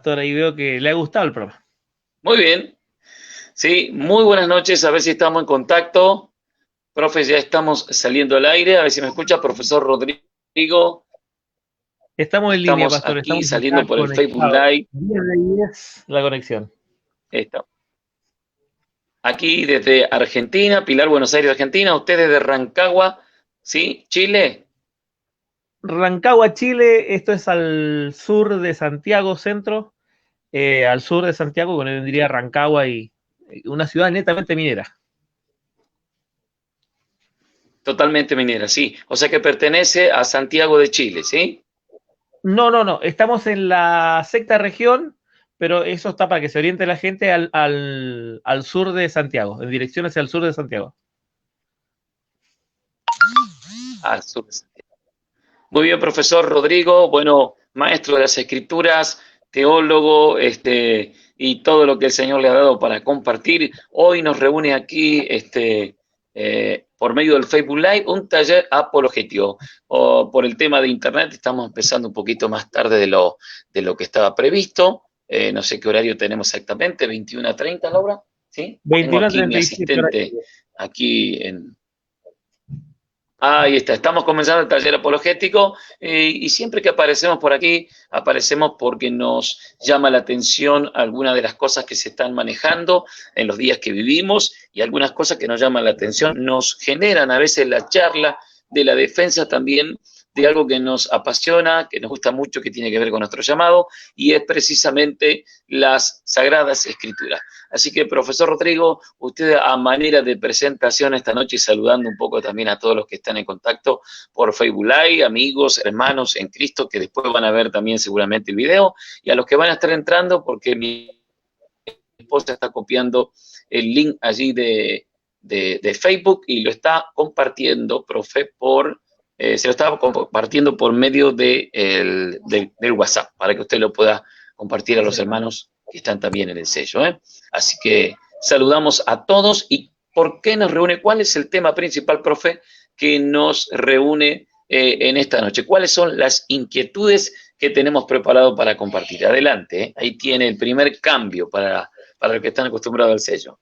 pastor, ahí veo que le ha gustado el programa. Muy bien. Sí, muy buenas noches. A ver si estamos en contacto. Profe, ya estamos saliendo al aire. A ver si me escucha, profesor Rodrigo. Estamos en línea, Estamos pastor, aquí estamos saliendo acá por el Facebook conectados. Live. 10 de 10 la conexión. Aquí desde Argentina, Pilar, Buenos Aires, Argentina. Ustedes de Rancagua, ¿sí? Chile. Rancagua, Chile, esto es al sur de Santiago Centro, al sur de Santiago, con vendría Rancagua y una ciudad netamente minera. Totalmente minera, sí. O sea que pertenece a Santiago de Chile, ¿sí? No, estamos en la sexta región, pero eso está para que se oriente la gente al sur de Santiago, en dirección hacia el sur de Santiago. Al sur de Santiago. Muy bien, profesor Rodrigo. Bueno, maestro de las escrituras, teólogo, y todo lo que el Señor le ha dado para compartir. Hoy nos reúne aquí, por medio del Facebook Live, un taller apologético. Por el tema de Internet, estamos empezando un poquito más tarde de lo que estaba previsto. No sé qué horario tenemos exactamente, 21:30, Laura. ¿Sí? Tengo 21 a aquí mi 37 horas. asistente, aquí en... Ahí está, estamos comenzando el taller apologético y siempre que aparecemos por aquí, aparecemos porque nos llama la atención algunas de las cosas que se están manejando en los días que vivimos y algunas cosas que nos llaman la atención, nos generan a veces la charla de la defensa también de algo que nos apasiona, que nos gusta mucho, que tiene que ver con nuestro llamado y es precisamente las Sagradas Escrituras. Así que, profesor Rodrigo, usted a manera de presentación esta noche, saludando un poco también a todos los que están en contacto por Facebook Live, amigos, hermanos en Cristo, que después van a ver también seguramente el video, y a los que van a estar entrando, porque mi esposa está copiando el link allí de Facebook y lo está compartiendo, profe, se lo está compartiendo por medio del WhatsApp, para que usted lo pueda compartir a los hermanos que están también en el sello. Así que saludamos a todos. ¿Y por qué nos reúne? ¿Cuál es el tema principal, profe, que nos reúne en esta noche? ¿Cuáles son las inquietudes que tenemos preparado para compartir? Adelante, ahí tiene el primer cambio para los que están acostumbrados al sello.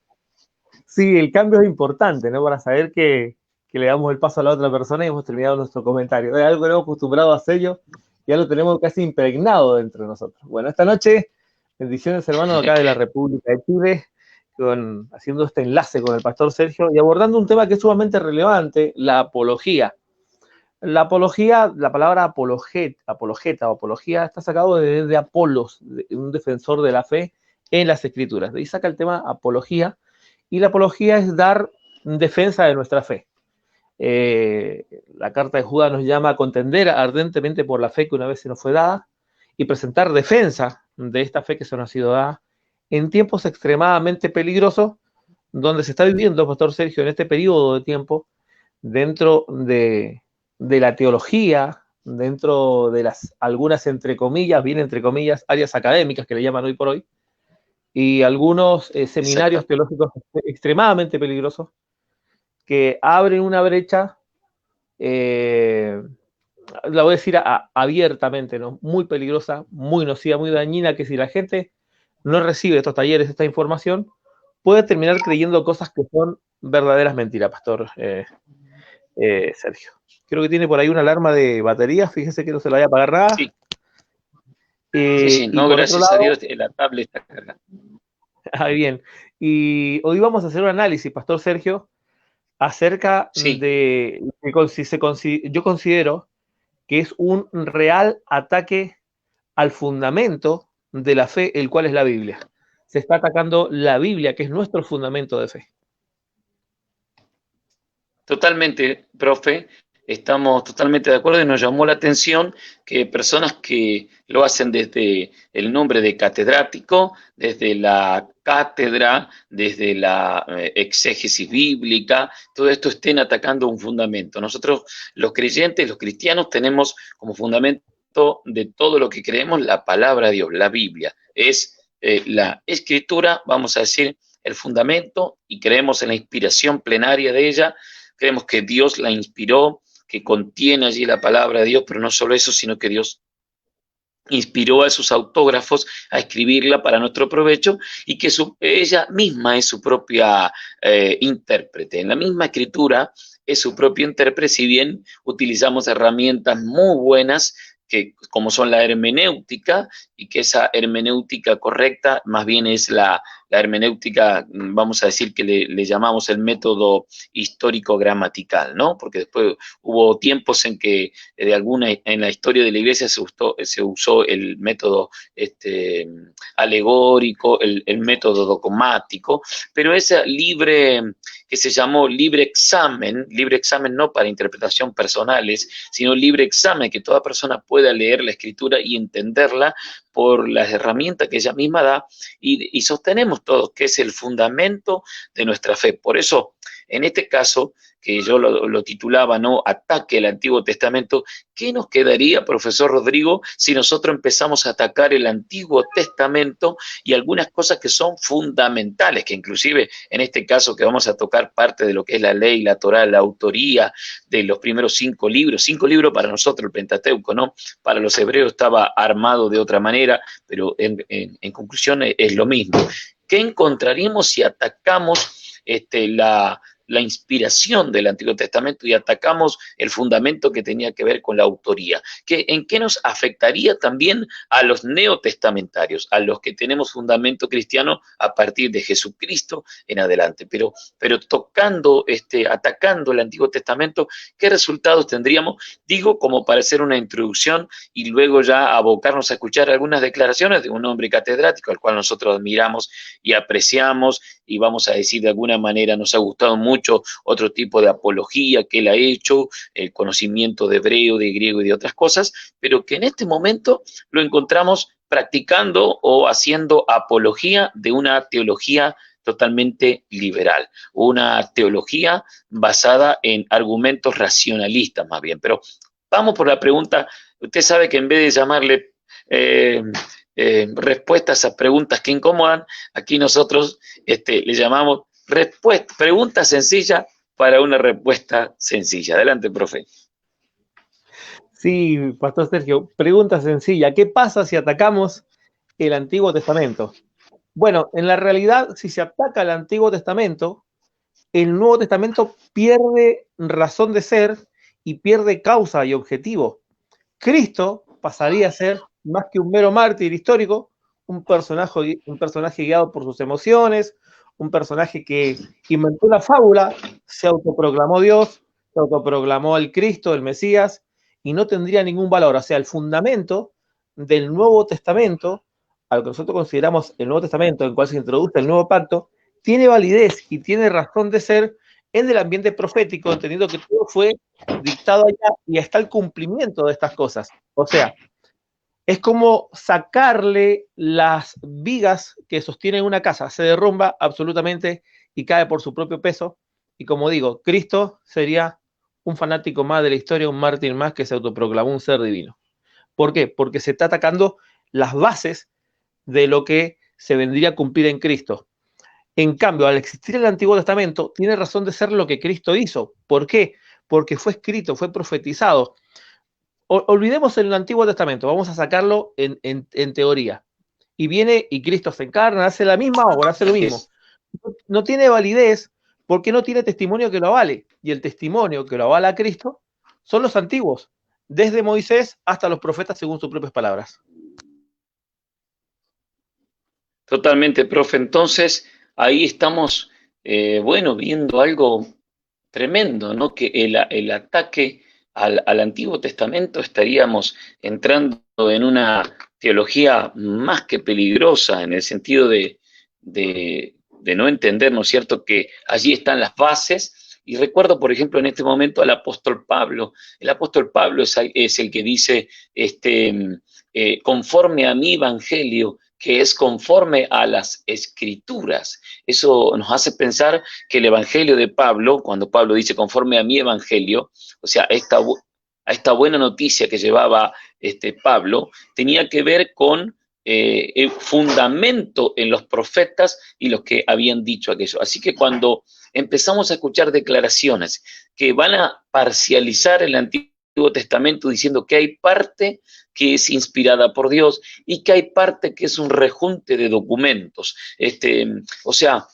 Sí, el cambio es importante, ¿no? Para saber que le damos el paso a la otra persona y hemos terminado nuestro comentario. Es algo que hemos acostumbrado a hacerlo, ya lo tenemos casi impregnado dentro de nosotros. Bueno, esta noche, bendiciones hermanos acá de la República de Chile, haciendo este enlace con el pastor Sergio y abordando un tema que es sumamente relevante, la apología. La apología, la palabra apologeta o apología está sacado de Apolos, de un defensor de la fe en las Escrituras. De ahí saca el tema apología, y la apología es dar defensa de nuestra fe. La carta de Judas nos llama a contender ardentemente por la fe que una vez se nos fue dada y presentar defensa de esta fe que se nos ha sido dada en tiempos extremadamente peligrosos, donde se está viviendo, pastor Sergio, en este periodo de tiempo, dentro de la teología, dentro de las algunas, entre comillas, bien entre comillas, áreas académicas que le llaman hoy por hoy, y algunos seminarios teológicos extremadamente peligrosos que abren una brecha, la voy a decir abiertamente, ¿no? Muy peligrosa, muy nociva, muy dañina, que si la gente no recibe estos talleres, esta información, puede terminar creyendo cosas que son verdaderas mentiras, pastor Sergio. Creo que tiene por ahí una alarma de batería, fíjese que no se la vaya a apagar nada. Sí. Sí, Y no, por otro gracias a lado, Dios, la tablet está cargada. bien, y hoy vamos a hacer un análisis, pastor Sergio, acerca Sí, de, yo considero que es un real ataque al fundamento de la fe, el cual es la Biblia. Se está atacando la Biblia, que es nuestro fundamento de fe. totalmente, profe. Estamos totalmente de acuerdo y nos llamó la atención que personas que lo hacen desde el nombre de catedrático, desde la cátedra, desde la exégesis bíblica, todo esto estén atacando un fundamento. Nosotros, los creyentes, los cristianos, tenemos como fundamento de todo lo que creemos la palabra de Dios, la Biblia. Es la escritura, vamos a decir, el fundamento, y creemos en la inspiración plenaria de ella. Creemos que Dios la inspiró, que contiene allí la palabra de Dios, pero no solo eso, sino que Dios inspiró a sus autógrafos a escribirla para nuestro provecho y que ella misma es su propia intérprete. En la misma escritura es su propio intérprete, si bien utilizamos herramientas muy buenas que, como son la hermenéutica, y que esa hermenéutica correcta más bien es la hermenéutica, vamos a decir que le llamamos el método histórico-gramatical, ¿no? Porque después hubo tiempos en que en la historia de la iglesia se usó el método alegórico, el método dogmático, pero esa libre, que se llamó libre examen no para interpretación personales, sino libre examen, que toda persona pueda leer la escritura y entenderla por las herramientas que ella misma da, y sostenemos todos que es el fundamento de nuestra fe. Por eso, en este caso, que yo lo titulaba, ¿no? Ataque al Antiguo Testamento, ¿qué nos quedaría, profesor Rodrigo, si nosotros empezamos a atacar el Antiguo Testamento y algunas cosas que son fundamentales, que inclusive en este caso que vamos a tocar parte de lo que es la ley, la Torá, la autoría de los primeros 5 libros para nosotros el Pentateuco, ¿no? Para los hebreos estaba armado de otra manera, pero en conclusión es lo mismo. ¿Qué encontraríamos si atacamos la inspiración del Antiguo Testamento y atacamos el fundamento que tenía que ver con la autoría? ¿En qué nos afectaría también a los neotestamentarios, a los que tenemos fundamento cristiano a partir de Jesucristo en adelante? Pero tocando, atacando el Antiguo Testamento, ¿qué resultados tendríamos? Digo, como para hacer una introducción y luego ya abocarnos a escuchar algunas declaraciones de un hombre catedrático al cual nosotros admiramos y apreciamos, y vamos a decir de alguna manera nos ha gustado mucho otro tipo de apología que él ha hecho, el conocimiento de hebreo, de griego y de otras cosas, pero que en este momento lo encontramos practicando o haciendo apología de una teología totalmente liberal, una teología basada en argumentos racionalistas más bien. Pero vamos por la pregunta. Usted sabe que en vez de llamarle respuestas a preguntas que incomodan, aquí nosotros le llamamos pregunta sencilla para una respuesta sencilla. Adelante, profe. Sí, Pastor Sergio, pregunta sencilla. ¿Qué pasa si atacamos el Antiguo Testamento? Bueno, en la realidad, si se ataca el Antiguo Testamento, el Nuevo Testamento pierde razón de ser y pierde causa y objetivo. Cristo pasaría a ser, más que un mero mártir histórico, un personaje guiado por sus emociones, un personaje que inventó una fábula, se autoproclamó Dios, se autoproclamó el Cristo, el Mesías, y no tendría ningún valor. O sea, el fundamento del Nuevo Testamento, al que nosotros consideramos el Nuevo Testamento, en el cual se introduce el nuevo pacto, tiene validez y tiene razón de ser en el ambiente profético, entendiendo que todo fue dictado allá y está el cumplimiento de estas cosas. O sea, es como sacarle las vigas que sostienen una casa, se derrumba absolutamente y cae por su propio peso. Y como digo, Cristo sería un fanático más de la historia, un mártir más que se autoproclamó un ser divino. ¿Por qué? Porque se está atacando las bases de lo que se vendría a cumplir en Cristo. En cambio, al existir el Antiguo Testamento, tiene razón de ser lo que Cristo hizo. ¿Por qué? Porque fue escrito, fue profetizado. Olvidemos el Antiguo Testamento, vamos a sacarlo en teoría. Y viene y Cristo se encarna, hace la misma obra, hace lo mismo. No tiene validez porque no tiene testimonio que lo avale. Y el testimonio que lo avala a Cristo son los antiguos, desde Moisés hasta los profetas según sus propias palabras. Totalmente, profe. Entonces, ahí estamos, viendo algo tremendo, ¿no? Que el ataque al Antiguo Testamento estaríamos entrando en una teología más que peligrosa, en el sentido de no entender, ¿no es cierto?, que allí están las bases. Y recuerdo, por ejemplo, en este momento al apóstol Pablo. El apóstol Pablo es el que dice, conforme a mi evangelio, que es conforme a las escrituras. Eso nos hace pensar que el evangelio de Pablo, cuando Pablo dice conforme a mi evangelio, o sea, esta buena noticia que llevaba Pablo, tenía que ver con el fundamento en los profetas y los que habían dicho aquello. Así que cuando empezamos a escuchar declaraciones que van a parcializar el Antiguo Antiguo Testamento diciendo que hay parte que es inspirada por Dios y que hay parte que es un rejunte de documentos. O sea,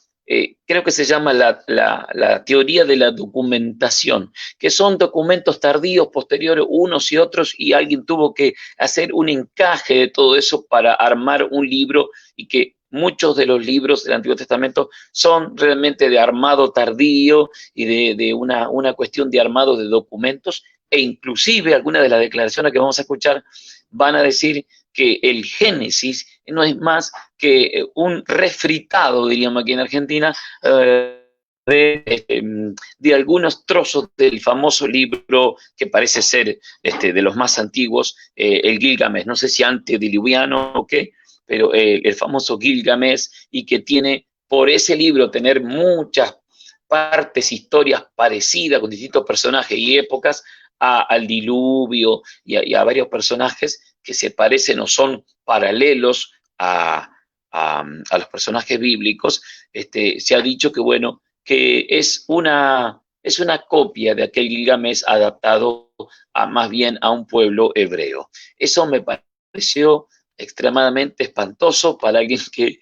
creo que se llama la teoría de la documentación, que son documentos tardíos, posteriores, unos y otros, y alguien tuvo que hacer un encaje de todo eso para armar un libro, y que muchos de los libros del Antiguo Testamento son realmente de armado tardío y de una cuestión de armado de documentos, e inclusive algunas de las declaraciones que vamos a escuchar van a decir que el Génesis no es más que un refritado, diríamos aquí en Argentina, de algunos trozos del famoso libro que parece ser de los más antiguos, el Gilgamesh, no sé si antediluviano o qué, pero el famoso Gilgamesh, y que tiene, por ese libro, tener muchas partes, historias parecidas con distintos personajes y épocas al diluvio y a varios personajes que se parecen o son paralelos a los personajes bíblicos. Se ha dicho que, bueno, que es una copia de aquel Gilgamesh adaptado más bien a un pueblo hebreo. Eso me pareció extremadamente espantoso para alguien que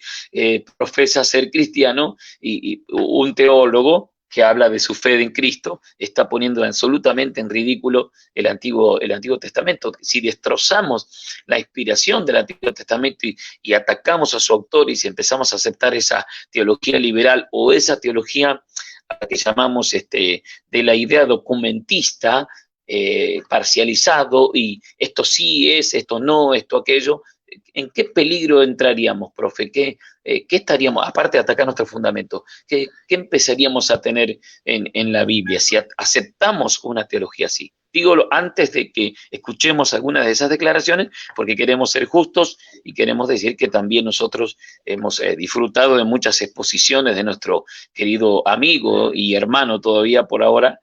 profesa ser cristiano, y un teólogo que habla de su fe en Cristo está poniendo absolutamente en ridículo el Antiguo Testamento. Si destrozamos la inspiración del Antiguo Testamento y atacamos a su autor, y si empezamos a aceptar esa teología liberal o esa teología que llamamos de la idea documentista, parcializado, y esto sí es, esto no, esto aquello, ¿en qué peligro entraríamos, profe? ¿Qué estaríamos, aparte de atacar nuestro fundamento, qué empezaríamos a tener en la Biblia si aceptamos una teología así? Dígolo antes de que escuchemos algunas de esas declaraciones, porque queremos ser justos y queremos decir que también nosotros hemos disfrutado de muchas exposiciones de nuestro querido amigo y hermano todavía por ahora,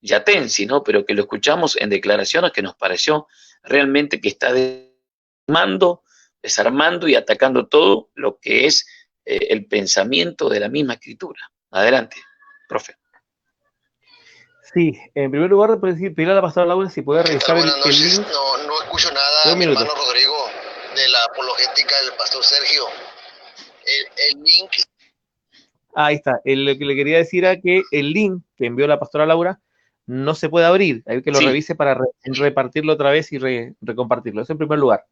Yatensi, ¿no? Pero que lo escuchamos en declaraciones que nos pareció realmente que está desarmando y atacando todo lo que es el pensamiento de la misma escritura. Adelante, profe. Sí, en primer lugar, pedirle a la pastora Laura si puede revisar el link. No escucho nada, mi hermano Rodrigo, de la apologética del pastor Sergio. El link. Ahí está. Lo que le quería decir era que el link que envió la pastora Laura no se puede abrir. Hay que lo revise para repartirlo otra vez y recompartirlo. Eso en primer lugar.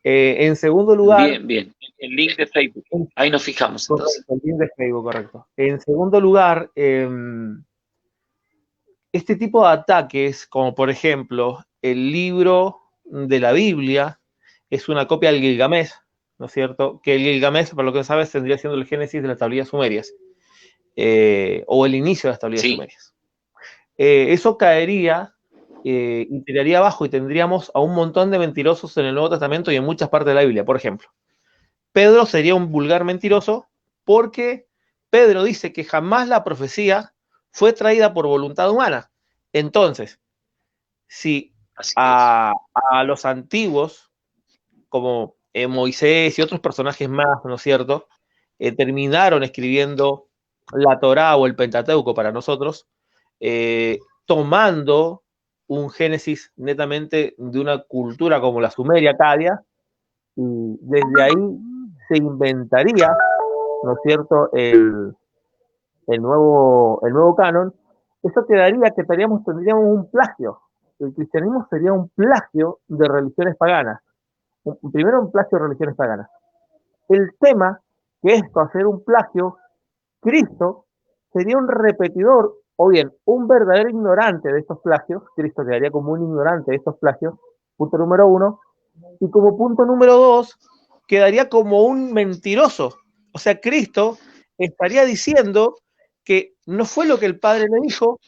En segundo lugar... Bien. El link de Facebook. Ahí nos fijamos. Correcto, el link de Facebook, correcto. En segundo lugar, este tipo de ataques, como por ejemplo el libro de la Biblia, es una copia del Gilgamesh, ¿no es cierto? Que el Gilgamesh, por lo que sabes, tendría siendo el génesis de las tablillas sumerias, o el inicio de las tablillas sumerias. Eso caería y tiraría abajo, y tendríamos a un montón de mentirosos en el Nuevo Testamento y en muchas partes de la Biblia. Por ejemplo, Pedro sería un vulgar mentiroso porque Pedro dice que jamás la profecía fue traída por voluntad humana. Entonces, si a los antiguos, como Moisés y otros personajes más, ¿no es cierto?, terminaron escribiendo la Torá o el Pentateuco para nosotros, tomando un génesis netamente de una cultura como la sumeria, acadia, y desde ahí se inventaría, ¿no es cierto?, el nuevo canon. Eso quedaría que tendríamos un plagio. El cristianismo sería un plagio de religiones paganas. Primero, un plagio de religiones paganas. El tema que esto, hacer un plagio, Cristo sería un repetidor, o bien un verdadero ignorante de estos plagios. Cristo quedaría como un ignorante de estos plagios, punto número uno. Y como punto número dos, quedaría como un mentiroso. O sea, Cristo estaría diciendo que no fue lo que el Padre le dijo,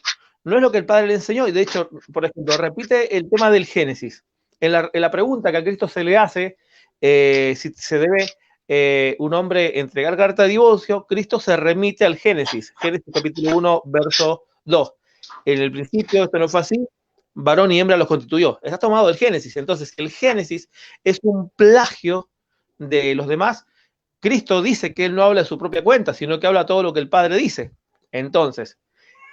no es lo que el Padre le enseñó. Y de hecho, por ejemplo, repite el tema del Génesis. En la pregunta que a Cristo se le hace, si se debe un hombre entregar carta de divorcio, Cristo se remite al Génesis. Génesis capítulo 1, verso 2. En el principio esto no fue así, varón y hembra los constituyó. Está tomado del Génesis. Entonces, el Génesis es un plagio de los demás. Cristo dice que él no habla de su propia cuenta, sino que habla todo lo que el Padre dice. Entonces,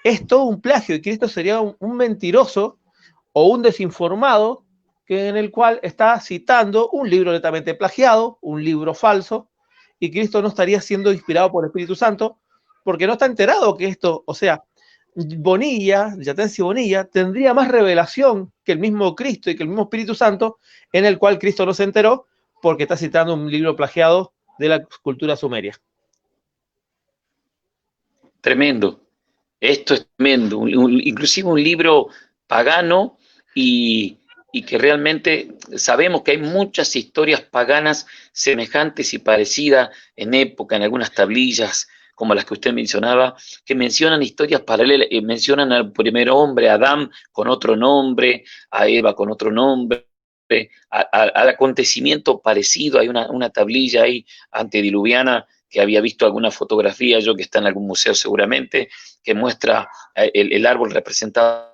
es todo un plagio y Cristo sería un mentiroso o un desinformado en el cual está citando un libro netamente plagiado, un libro falso, y Cristo no estaría siendo inspirado por el Espíritu Santo porque no está enterado que esto, o sea, Bonilla, Yatensi Bonilla, tendría más revelación que el mismo Cristo y que el mismo Espíritu Santo, en el cual Cristo no se enteró porque está citando un libro plagiado de la cultura sumeria. Tremendo. Esto es tremendo. Inclusive un libro pagano y que realmente sabemos que hay muchas historias paganas semejantes y parecidas en época, en algunas tablillas, como las que usted mencionaba, que mencionan historias paralelas, mencionan al primer hombre, a Adán, con otro nombre, a Eva con otro nombre, al acontecimiento parecido. Hay una tablilla ahí antediluviana que había visto alguna fotografía, yo que está en algún museo seguramente, que muestra el árbol representado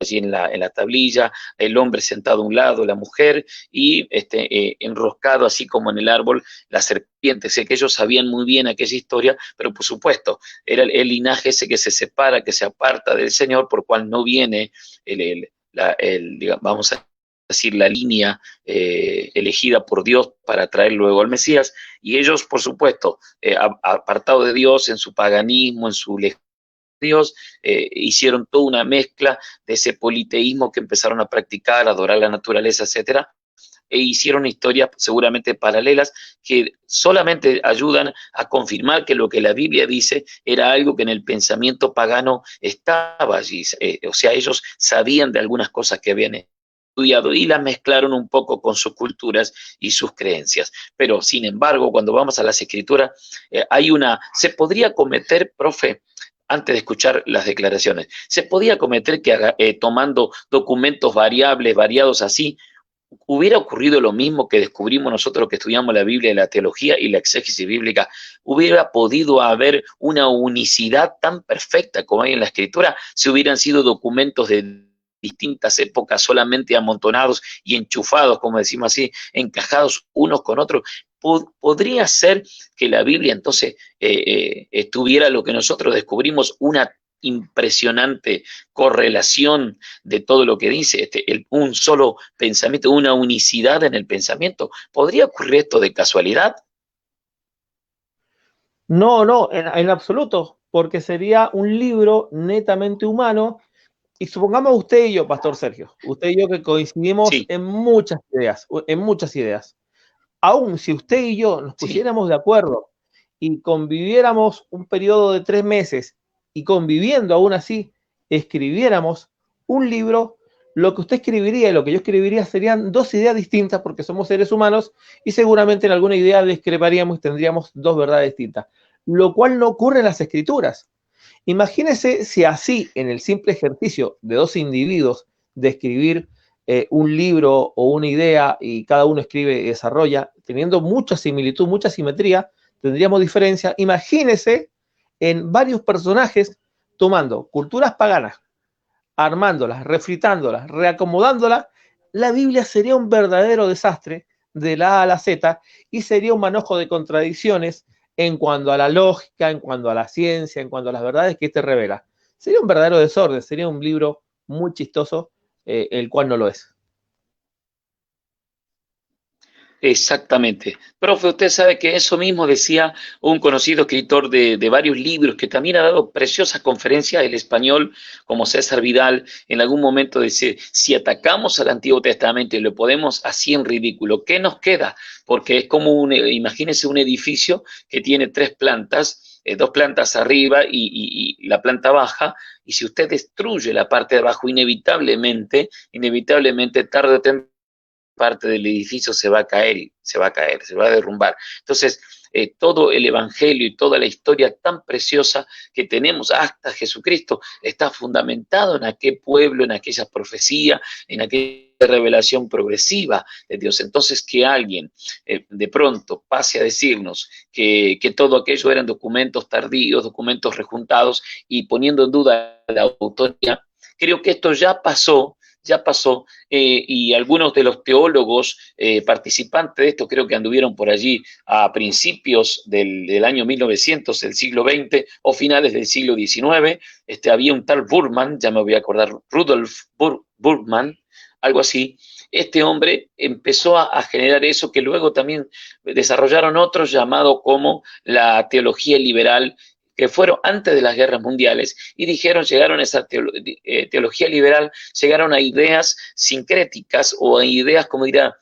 allí en la tablilla, el hombre sentado a un lado, la mujer, y enroscado así como en el árbol la serpiente. Sé que ellos sabían muy bien aquella historia, pero por supuesto, era el linaje ese que se separa, que se aparta del Señor, por cual no viene digamos, vamos a decir, la línea elegida por Dios para traer luego al Mesías, y ellos, por supuesto, apartados de Dios en su paganismo, en su Dios, hicieron toda una mezcla de ese politeísmo que empezaron a practicar, a adorar la naturaleza, etcétera, e hicieron historias seguramente paralelas que solamente ayudan a confirmar que lo que la Biblia dice era algo que en el pensamiento pagano estaba allí. O sea, ellos sabían de algunas cosas que habían estudiado y las mezclaron un poco con sus culturas y sus creencias. Pero, sin embargo, cuando vamos a las escrituras, se podría cometer, profe, antes de escuchar las declaraciones, se podía cometer que tomando documentos variados así, hubiera ocurrido lo mismo que descubrimos nosotros que estudiamos la Biblia, la teología y la exégesis bíblica. Hubiera podido haber una unicidad tan perfecta como hay en la Escritura si hubieran sido documentos de distintas épocas solamente amontonados y enchufados, como decimos así, encajados unos con otros. Podría ser que la Biblia entonces tuviera lo que nosotros descubrimos, una impresionante correlación de todo lo que dice, un solo pensamiento, una unicidad en el pensamiento. ¿Podría ocurrir esto de casualidad? No, en absoluto, porque sería un libro netamente humano. Y supongamos usted y yo, Pastor Sergio, usted y yo que coincidimos Sí. en muchas ideas. Aún si usted y yo nos pusiéramos de acuerdo y conviviéramos un periodo de 3 meses y conviviendo aún así, escribiéramos un libro, lo que usted escribiría y lo que yo escribiría serían dos ideas distintas porque somos seres humanos y seguramente en alguna idea discreparíamos y tendríamos dos verdades distintas, lo cual no ocurre en las escrituras. Imagínese si así, en el simple ejercicio de dos individuos de escribir un libro o una idea y cada uno escribe y desarrolla, teniendo mucha similitud, mucha simetría, tendríamos diferencia. Imagínese en varios personajes tomando culturas paganas, armándolas, refritándolas, reacomodándolas. La Biblia sería un verdadero desastre de la A a la Z y sería un manojo de contradicciones en cuanto a la lógica, en cuanto a la ciencia, en cuanto a las verdades que este revela. Sería un verdadero desorden, sería un libro muy chistoso, el cual no lo es. Exactamente. Profe, usted sabe que eso mismo decía un conocido escritor de varios libros que también ha dado preciosas conferencias en español, como César Vidal, en algún momento dice, si atacamos al Antiguo Testamento y lo podemos así en ridículo, ¿qué nos queda? Porque es como imagínese un edificio que tiene 3 plantas, 2 plantas arriba y la planta baja, y si usted destruye la parte de abajo, inevitablemente, tarde o temprano, parte del edificio se va a caer, se va a derrumbar. Entonces, todo el Evangelio y toda la historia tan preciosa que tenemos hasta Jesucristo está fundamentado en aquel pueblo, en aquella profecía, en aquella revelación progresiva de Dios. Entonces, que alguien de pronto pase a decirnos que todo aquello eran documentos tardíos, documentos rejuntados y poniendo en duda la autoría, creo que esto ya pasó ya pasó, y algunos de los teólogos participantes de esto creo que anduvieron por allí a principios del año 1900, del siglo XX, o finales del siglo XIX. Había un tal Burman, ya me voy a acordar, Rudolf Burman, algo así. Este hombre empezó a generar eso que luego también desarrollaron otros llamado como la teología liberal, que fueron antes de las guerras mundiales, y llegaron a esa teología liberal, llegaron a ideas sincréticas o a ideas, como dirá,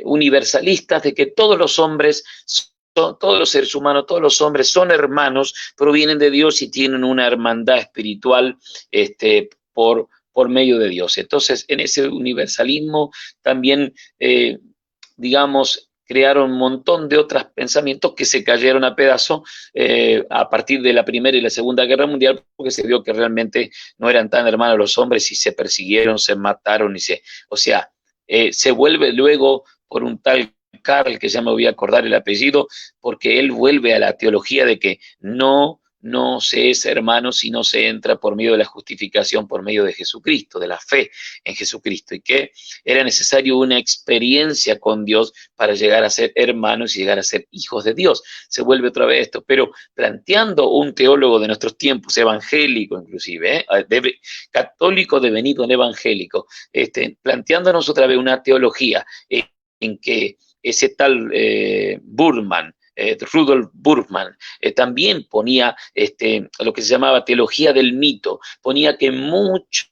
universalistas, de que todos los hombres, todos los seres humanos, todos los hombres son hermanos, provienen de Dios y tienen una hermandad espiritual por medio de Dios. Entonces, en ese universalismo también, digamos, crearon un montón de otros pensamientos que se cayeron a pedazos a partir de la Primera y la Segunda Guerra Mundial, porque se vio que realmente no eran tan hermanos los hombres y se persiguieron, se mataron, se vuelve luego por un tal Karl, que ya me voy a acordar el apellido, porque él vuelve a la teología de que no se es hermano si no se entra por medio de la justificación, por medio de Jesucristo, de la fe en Jesucristo, y que era necesario una experiencia con Dios para llegar a ser hermanos y llegar a ser hijos de Dios. Se vuelve otra vez esto, pero planteando un teólogo de nuestros tiempos, evangélico inclusive, católico devenido en evangélico, planteándonos otra vez una teología en que ese tal Burman, Rudolf Burman, también ponía lo que se llamaba teología del mito, ponía que mucho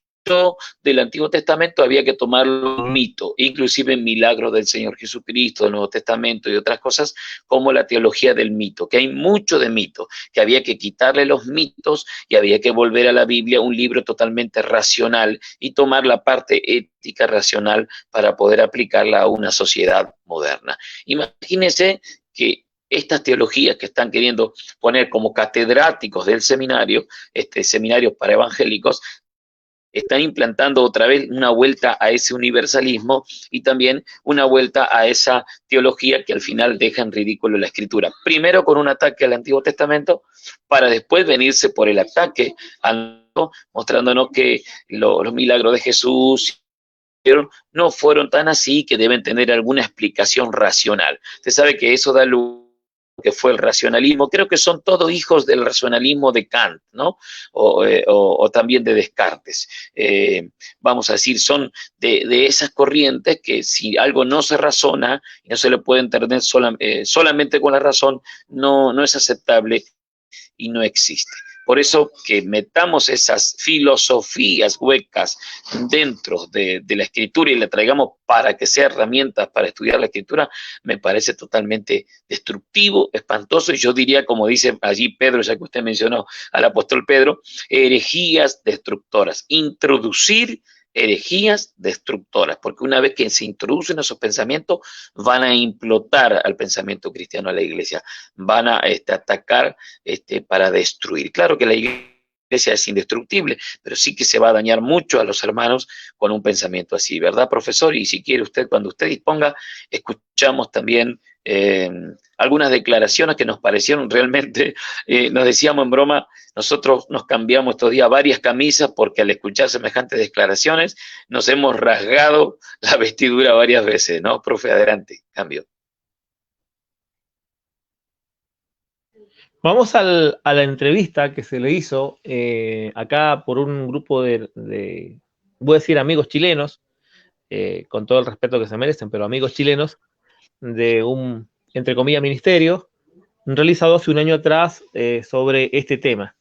del Antiguo Testamento había que tomarlo un mito, inclusive en milagros del Señor Jesucristo, del Nuevo Testamento y otras cosas, como la teología del mito, que hay mucho de mito, que había que quitarle los mitos y había que volver a la Biblia, un libro totalmente racional, y tomar la parte ética racional para poder aplicarla a una sociedad moderna. Imagínense que estas teologías que están queriendo poner como catedráticos del seminario, seminarios para evangélicos, están implantando otra vez una vuelta a ese universalismo y también una vuelta a esa teología que al final deja en ridículo la Escritura. Primero con un ataque al Antiguo Testamento, para después venirse por el ataque al Nuevo, mostrándonos que los milagros de Jesús no fueron tan así, que deben tener alguna explicación racional. Usted sabe que eso da luz que fue el racionalismo. Creo que son todos hijos del racionalismo de Kant, ¿no? O también de Descartes. Vamos a decir, son de esas corrientes que si algo no se razona y no se le puede entender solamente con la razón, no es aceptable y no existe. Por eso que metamos esas filosofías huecas dentro de la Escritura y la traigamos para que sea herramientas para estudiar la Escritura, me parece totalmente destructivo, espantoso, y yo diría, como dice allí Pedro, ya que usted mencionó al apóstol Pedro, herejías destructoras. Introducir herejías destructoras, porque una vez que se introducen esos pensamientos, van a implotar al pensamiento cristiano, a la iglesia, van a atacar para destruir. Claro que la iglesia es indestructible, pero sí que se va a dañar mucho a los hermanos con un pensamiento así, ¿verdad, profesor? Y si quiere usted, cuando usted disponga, escuchamos también algunas declaraciones que nos parecieron realmente, nos decíamos en broma, nosotros nos cambiamos estos días varias camisas porque al escuchar semejantes declaraciones nos hemos rasgado la vestidura varias veces, ¿no? Profe, adelante, cambio. Vamos a la entrevista que se le hizo acá por un grupo de voy a decir amigos chilenos, con todo el respeto que se merecen, pero amigos chilenos, de un, entre comillas, ministerio, realizado hace un año atrás sobre este tema.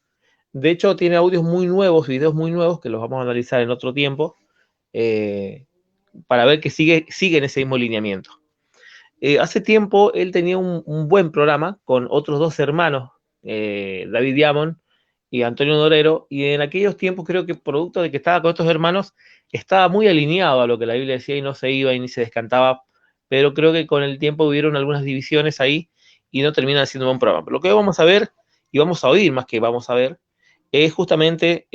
De hecho, tiene audios muy nuevos, videos muy nuevos, que los vamos a analizar en otro tiempo, para ver que sigue en ese mismo lineamiento. Hace tiempo él tenía un buen programa con otros dos hermanos, David Diamond y Antonio Dorero, y en aquellos tiempos creo que producto de que estaba con estos hermanos, estaba muy alineado a lo que la Biblia decía y no se iba y ni se descantaba, pero creo que con el tiempo hubieron algunas divisiones ahí y no terminan siendo un buen programa. Pero lo que vamos a ver, y vamos a oír más que vamos a ver, es justamente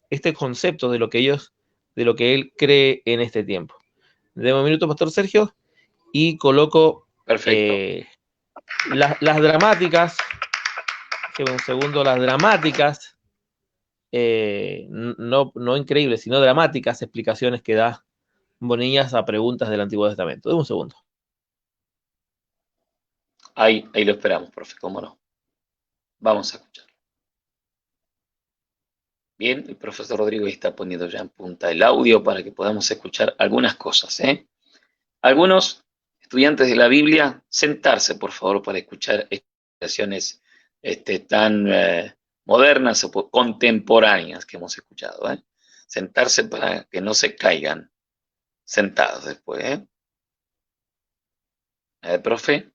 este concepto de lo que él cree en este tiempo. Deme un minuto, Pastor Sergio, y coloco las dramáticas, un segundo, las dramáticas no increíbles, sino dramáticas explicaciones que da Bonillas a preguntas del Antiguo Testamento. Deme un segundo. Ahí lo esperamos, profe, cómo no. Vamos a escuchar. Bien, el profesor Rodrigo está poniendo ya en punta el audio para que podamos escuchar algunas cosas, ¿eh? Algunos estudiantes de la Biblia, sentarse, por favor, para escuchar explicaciones tan modernas o contemporáneas que hemos escuchado, ¿eh? Sentarse para que no se caigan sentados después, ¿eh? A ver, profe.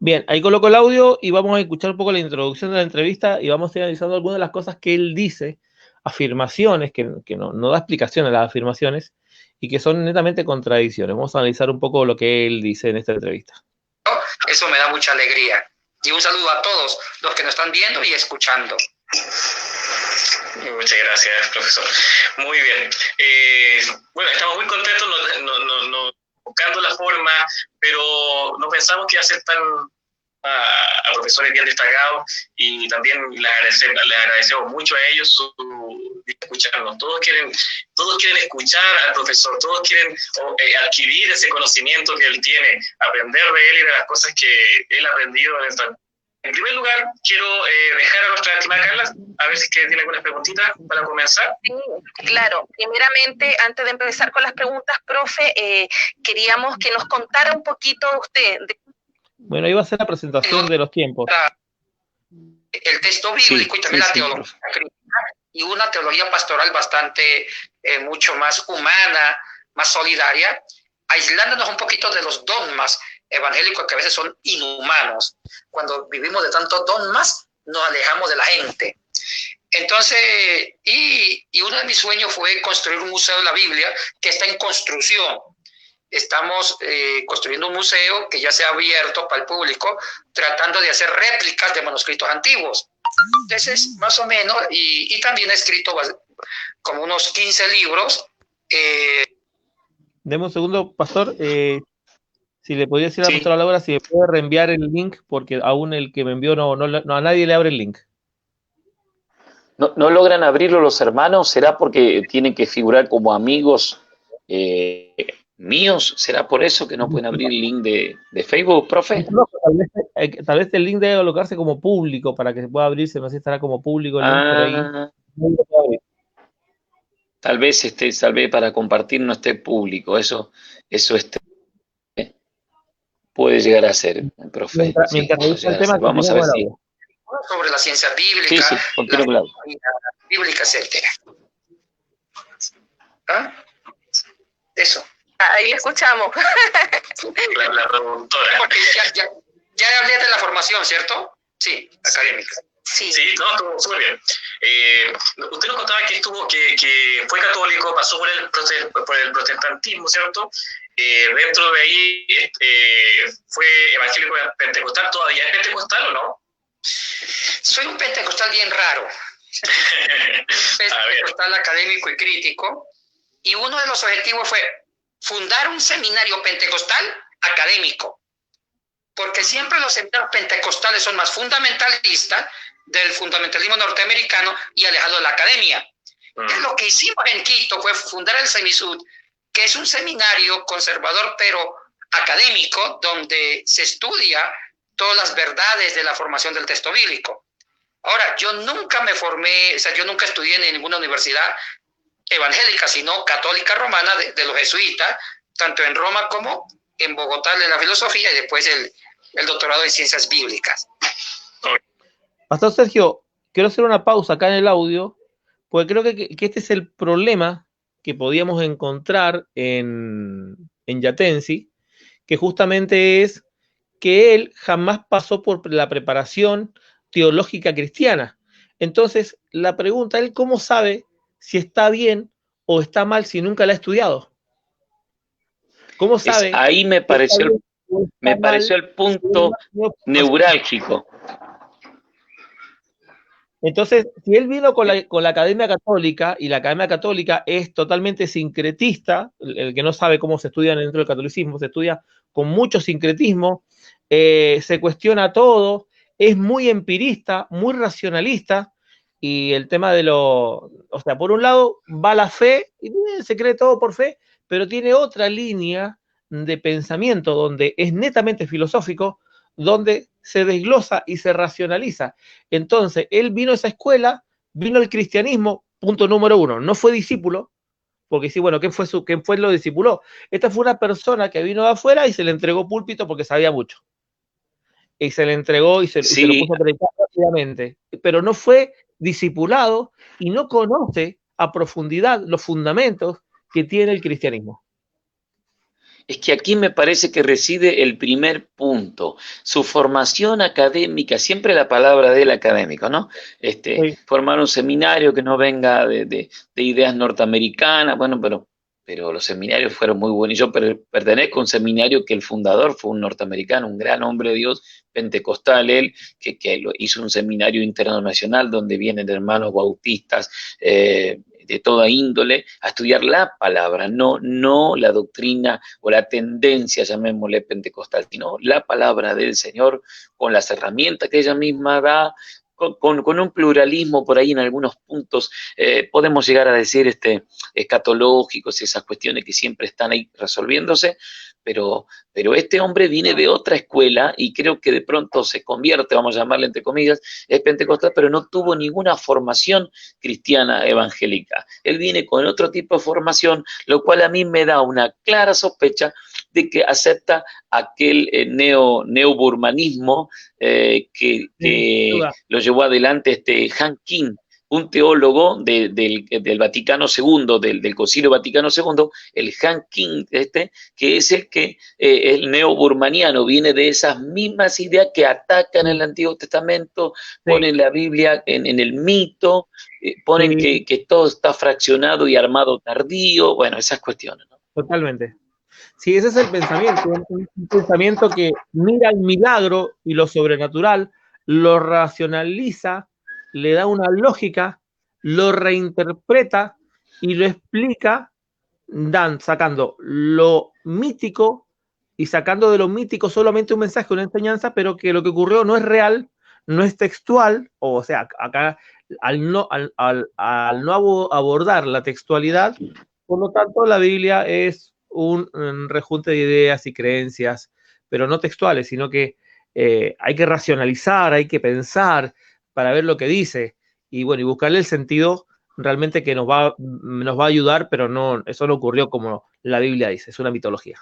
Bien, ahí coloco el audio y vamos a escuchar un poco la introducción de la entrevista y vamos a ir analizando algunas de las cosas que él dice, afirmaciones, que no da explicación a las afirmaciones y que son netamente contradicciones. Vamos a analizar un poco lo que él dice en esta entrevista. Eso me da mucha alegría. Y un saludo a todos los que nos están viendo y escuchando. Muchas gracias, profesor. Muy bien. Bueno, estamos muy contentos buscando la forma, pero no pensamos que iba a ser tan a profesores bien destacados, y también les agradecemos mucho a ellos su escucharnos. Todos quieren escuchar al profesor, todos quieren adquirir ese conocimiento que él tiene, aprender de él y de las cosas que él ha aprendido en el tiempo. En primer lugar, quiero dejar a nuestra estimada Carla, a ver si tiene algunas preguntitas para comenzar. Sí, claro. Primeramente, antes de empezar con las preguntas, profe, queríamos que nos contara un poquito de usted. Bueno, ahí va a ser la presentación de los tiempos. El texto bíblico y también la teología crítica, y una teología pastoral bastante, mucho más humana, más solidaria, aislándonos un poquito de los dogmas evangélicos que a veces son inhumanos. Cuando vivimos de tantos dogmas, nos alejamos de la gente. Entonces, y uno de mis sueños fue construir un museo de la Biblia que está en construcción. Estamos construyendo un museo que ya se ha abierto para el público, tratando de hacer réplicas de manuscritos antiguos. Entonces, más o menos, y también he escrito como unos 15 libros. Deme un segundo, pastor. Si le podría decir a la pastora Laura si me puede reenviar el link, porque aún el que me envió no a nadie le abre el link. ¿No logran abrirlo los hermanos? ¿Será porque tienen que figurar como amigos míos? ¿Será por eso que no pueden abrir el link de Facebook, profe? No, tal vez el link debe colocarse como público para que se pueda abrirse. No sé si estará como público el link por ahí. Tal vez para compartir no esté público. Eso puede llegar a ser, profe. Vamos a ver si. Sobre la ciencia bíblica, la bíblica, etcétera. ¿Ah? Eso. Ahí le escuchamos. La productora. Porque ya hablé de la formación, ¿cierto? Sí, académica. Sí, no, estuvo súper bien. Usted nos contaba que fue católico, pasó por el protestantismo, ¿cierto? Dentro de ahí fue evangélico pentecostal. ¿Todavía es pentecostal o no? Soy un pentecostal bien raro. Pentecostal académico y crítico. Y uno de los objetivos fue fundar un seminario pentecostal académico. Porque siempre los seminarios pentecostales son más fundamentalistas del fundamentalismo norteamericano y alejado de la academia. Lo que hicimos en Quito fue fundar el Semisud, que es un seminario conservador pero académico, donde se estudia todas las verdades de la formación del texto bíblico. Ahora, yo nunca me formé, yo nunca estudié en ninguna universidad evangélica, sino católica romana de los jesuitas, tanto en Roma como en Bogotá en la filosofía y después el doctorado en ciencias bíblicas. Pastor Sergio, quiero hacer una pausa acá en el audio, porque creo que este es el problema que podíamos encontrar en Yatensi, que justamente es que él jamás pasó por la preparación teológica cristiana. Entonces, la pregunta, ¿él cómo sabe si está bien o está mal si nunca la ha estudiado? ¿Cómo sabe? Ahí me pareció el punto neurálgico. Entonces, si él vino con la Academia Católica, y la Academia Católica es totalmente sincretista, el que no sabe cómo se estudia dentro del catolicismo, se estudia con mucho sincretismo, se cuestiona todo, es muy empirista, muy racionalista, Y el tema o sea, por un lado va la fe, y se cree todo por fe, pero tiene otra línea de pensamiento donde es netamente filosófico, donde se desglosa y se racionaliza. Entonces, él vino a esa escuela, vino el cristianismo, punto número uno, no fue discípulo, porque sí, bueno, ¿quién fue lo discipuló? Esta fue una persona que vino de afuera y se le entregó púlpito porque sabía mucho. Y se le entregó y se lo puso a predicar rápidamente. Pero no fue discipulado y no conoce a profundidad los fundamentos que tiene el cristianismo. Es que aquí me parece que reside el primer punto. Su formación académica, siempre la palabra del académico, ¿no? Sí. Formar un seminario que no venga de ideas norteamericanas, bueno, pero los seminarios fueron muy buenos. Yo pertenezco a un seminario que el fundador fue un norteamericano, un gran hombre de Dios, pentecostal él, que hizo un seminario internacional donde vienen hermanos bautistas, de toda índole, a estudiar la palabra, no la doctrina o la tendencia, llamémosle pentecostal, sino la palabra del Señor con las herramientas que ella misma da, con un pluralismo por ahí en algunos puntos, podemos llegar a decir escatológicos y esas cuestiones que siempre están ahí resolviéndose, pero este hombre viene de otra escuela y creo que de pronto se convierte, vamos a llamarle entre comillas, es pentecostal, pero no tuvo ninguna formación cristiana evangélica. Él viene con otro tipo de formación, lo cual a mí me da una clara sospecha de que acepta aquel neoburmanismo que lo llevó adelante Han Kim, un teólogo del Vaticano II, del Concilio Vaticano II, el Han Kim, que es el que el neoburmaniano viene de esas mismas ideas que atacan el Antiguo Testamento, ponen la Biblia en el mito, ponen que todo está fraccionado y armado tardío, bueno, esas cuestiones, ¿no? Totalmente. Sí, ese es el pensamiento, un pensamiento que mira el milagro y lo sobrenatural, lo racionaliza, le da una lógica, lo reinterpreta y lo explica, sacando lo mítico y sacando de lo mítico solamente un mensaje, una enseñanza, pero que lo que ocurrió no es real, no es textual, o sea, acá al no abordar la textualidad, por lo tanto la Biblia es un rejunte de ideas y creencias, pero no textuales, sino que hay que racionalizar, hay que pensar para ver lo que dice y bueno, y buscarle el sentido realmente que nos va a ayudar, pero no, eso no ocurrió como la Biblia dice, es una mitología.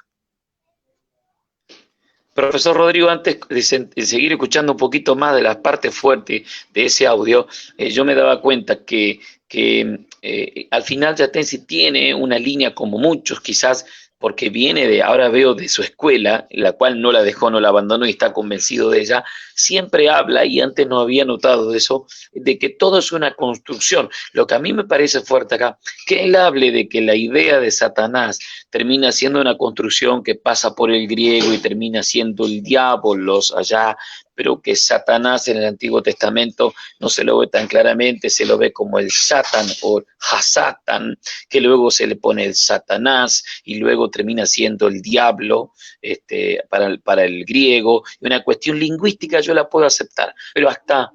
Profesor Rodrigo, antes de seguir escuchando un poquito más de las partes fuertes de ese audio, yo me daba cuenta que al final Yatensi tiene una línea como muchos, quizás porque viene ahora veo de su escuela, la cual no la dejó, no la abandonó y está convencido de ella, siempre habla, y antes no había notado eso, de que todo es una construcción. Lo que a mí me parece fuerte acá, que él hable de que la idea de Satanás termina siendo una construcción que pasa por el griego y termina siendo el diablo allá, pero que Satanás en el Antiguo Testamento no se lo ve tan claramente, se lo ve como el Satan o Hasatan, que luego se le pone el Satanás y luego termina siendo el diablo para el griego. Y una cuestión lingüística yo la puedo aceptar, pero hasta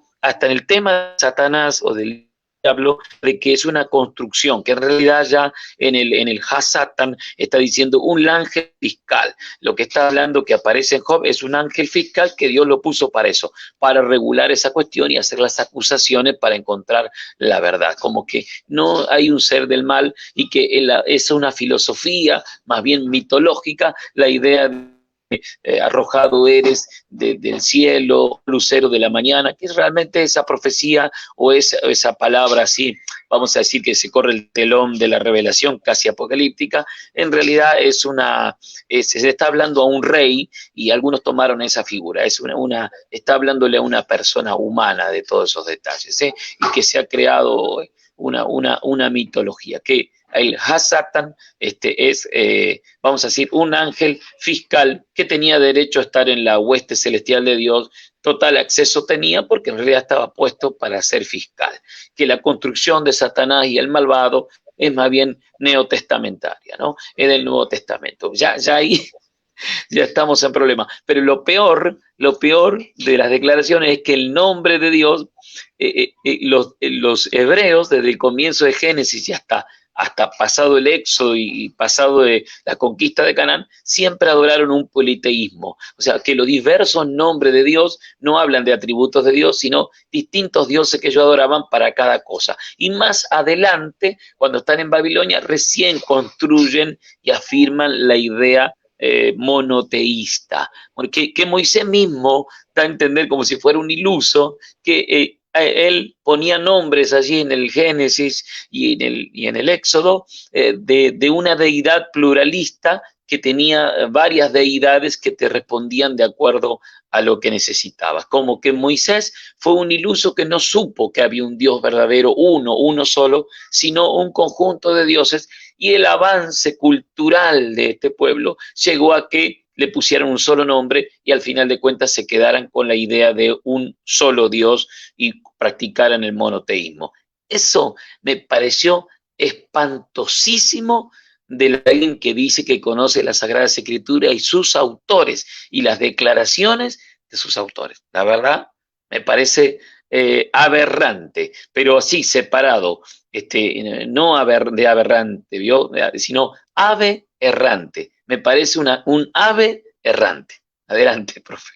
en el tema de Satanás o del diablo, de que es una construcción, que en realidad ya en el Hasatan está diciendo un ángel fiscal. Lo que está hablando que aparece en Job es un ángel fiscal que Dios lo puso para eso, para regular esa cuestión y hacer las acusaciones para encontrar la verdad. Como que no hay un ser del mal y que es una filosofía más bien mitológica, la idea de arrojado eres del cielo, lucero de la mañana, que es realmente esa profecía o esa palabra así, vamos a decir que se corre el telón de la revelación casi apocalíptica, en realidad se está hablando a un rey y algunos tomaron esa figura, está hablándole a una persona humana de todos esos detalles, y que se ha creado una mitología, que el Hasatan es, vamos a decir, un ángel fiscal que tenía derecho a estar en la hueste celestial de Dios, total acceso tenía porque en realidad estaba puesto para ser fiscal, que la construcción de Satanás y el malvado es más bien neotestamentaria, ¿no? Es del Nuevo Testamento. Ya ahí ya estamos en problemas. Pero lo peor de las declaraciones es que el nombre de Dios, los hebreos, desde el comienzo de Génesis y hasta pasado el Éxodo y pasado de la conquista de Canaán, siempre adoraron un politeísmo. O sea, que los diversos nombres de Dios no hablan de atributos de Dios, sino distintos dioses que ellos adoraban para cada cosa. Y más adelante, cuando están en Babilonia, recién construyen y afirman la idea monoteísta, porque que Moisés mismo da a entender como si fuera un iluso, que él ponía nombres allí en el Génesis y en el Éxodo de una deidad pluralista que tenía varias deidades que te respondían de acuerdo a lo que necesitabas. Como que Moisés fue un iluso que no supo que había un Dios verdadero, uno solo, sino un conjunto de dioses, y el avance cultural de este pueblo llegó a que le pusieran un solo nombre y al final de cuentas se quedaran con la idea de un solo Dios y practicaran el monoteísmo. Eso me pareció espantosísimo de alguien que dice que conoce las Sagradas Escrituras y sus autores y las declaraciones de sus autores. La verdad, me parece aberrante, pero así separado, no de aberrante, ¿vio? Sino ave errante. Me parece un ave errante. Adelante, profe.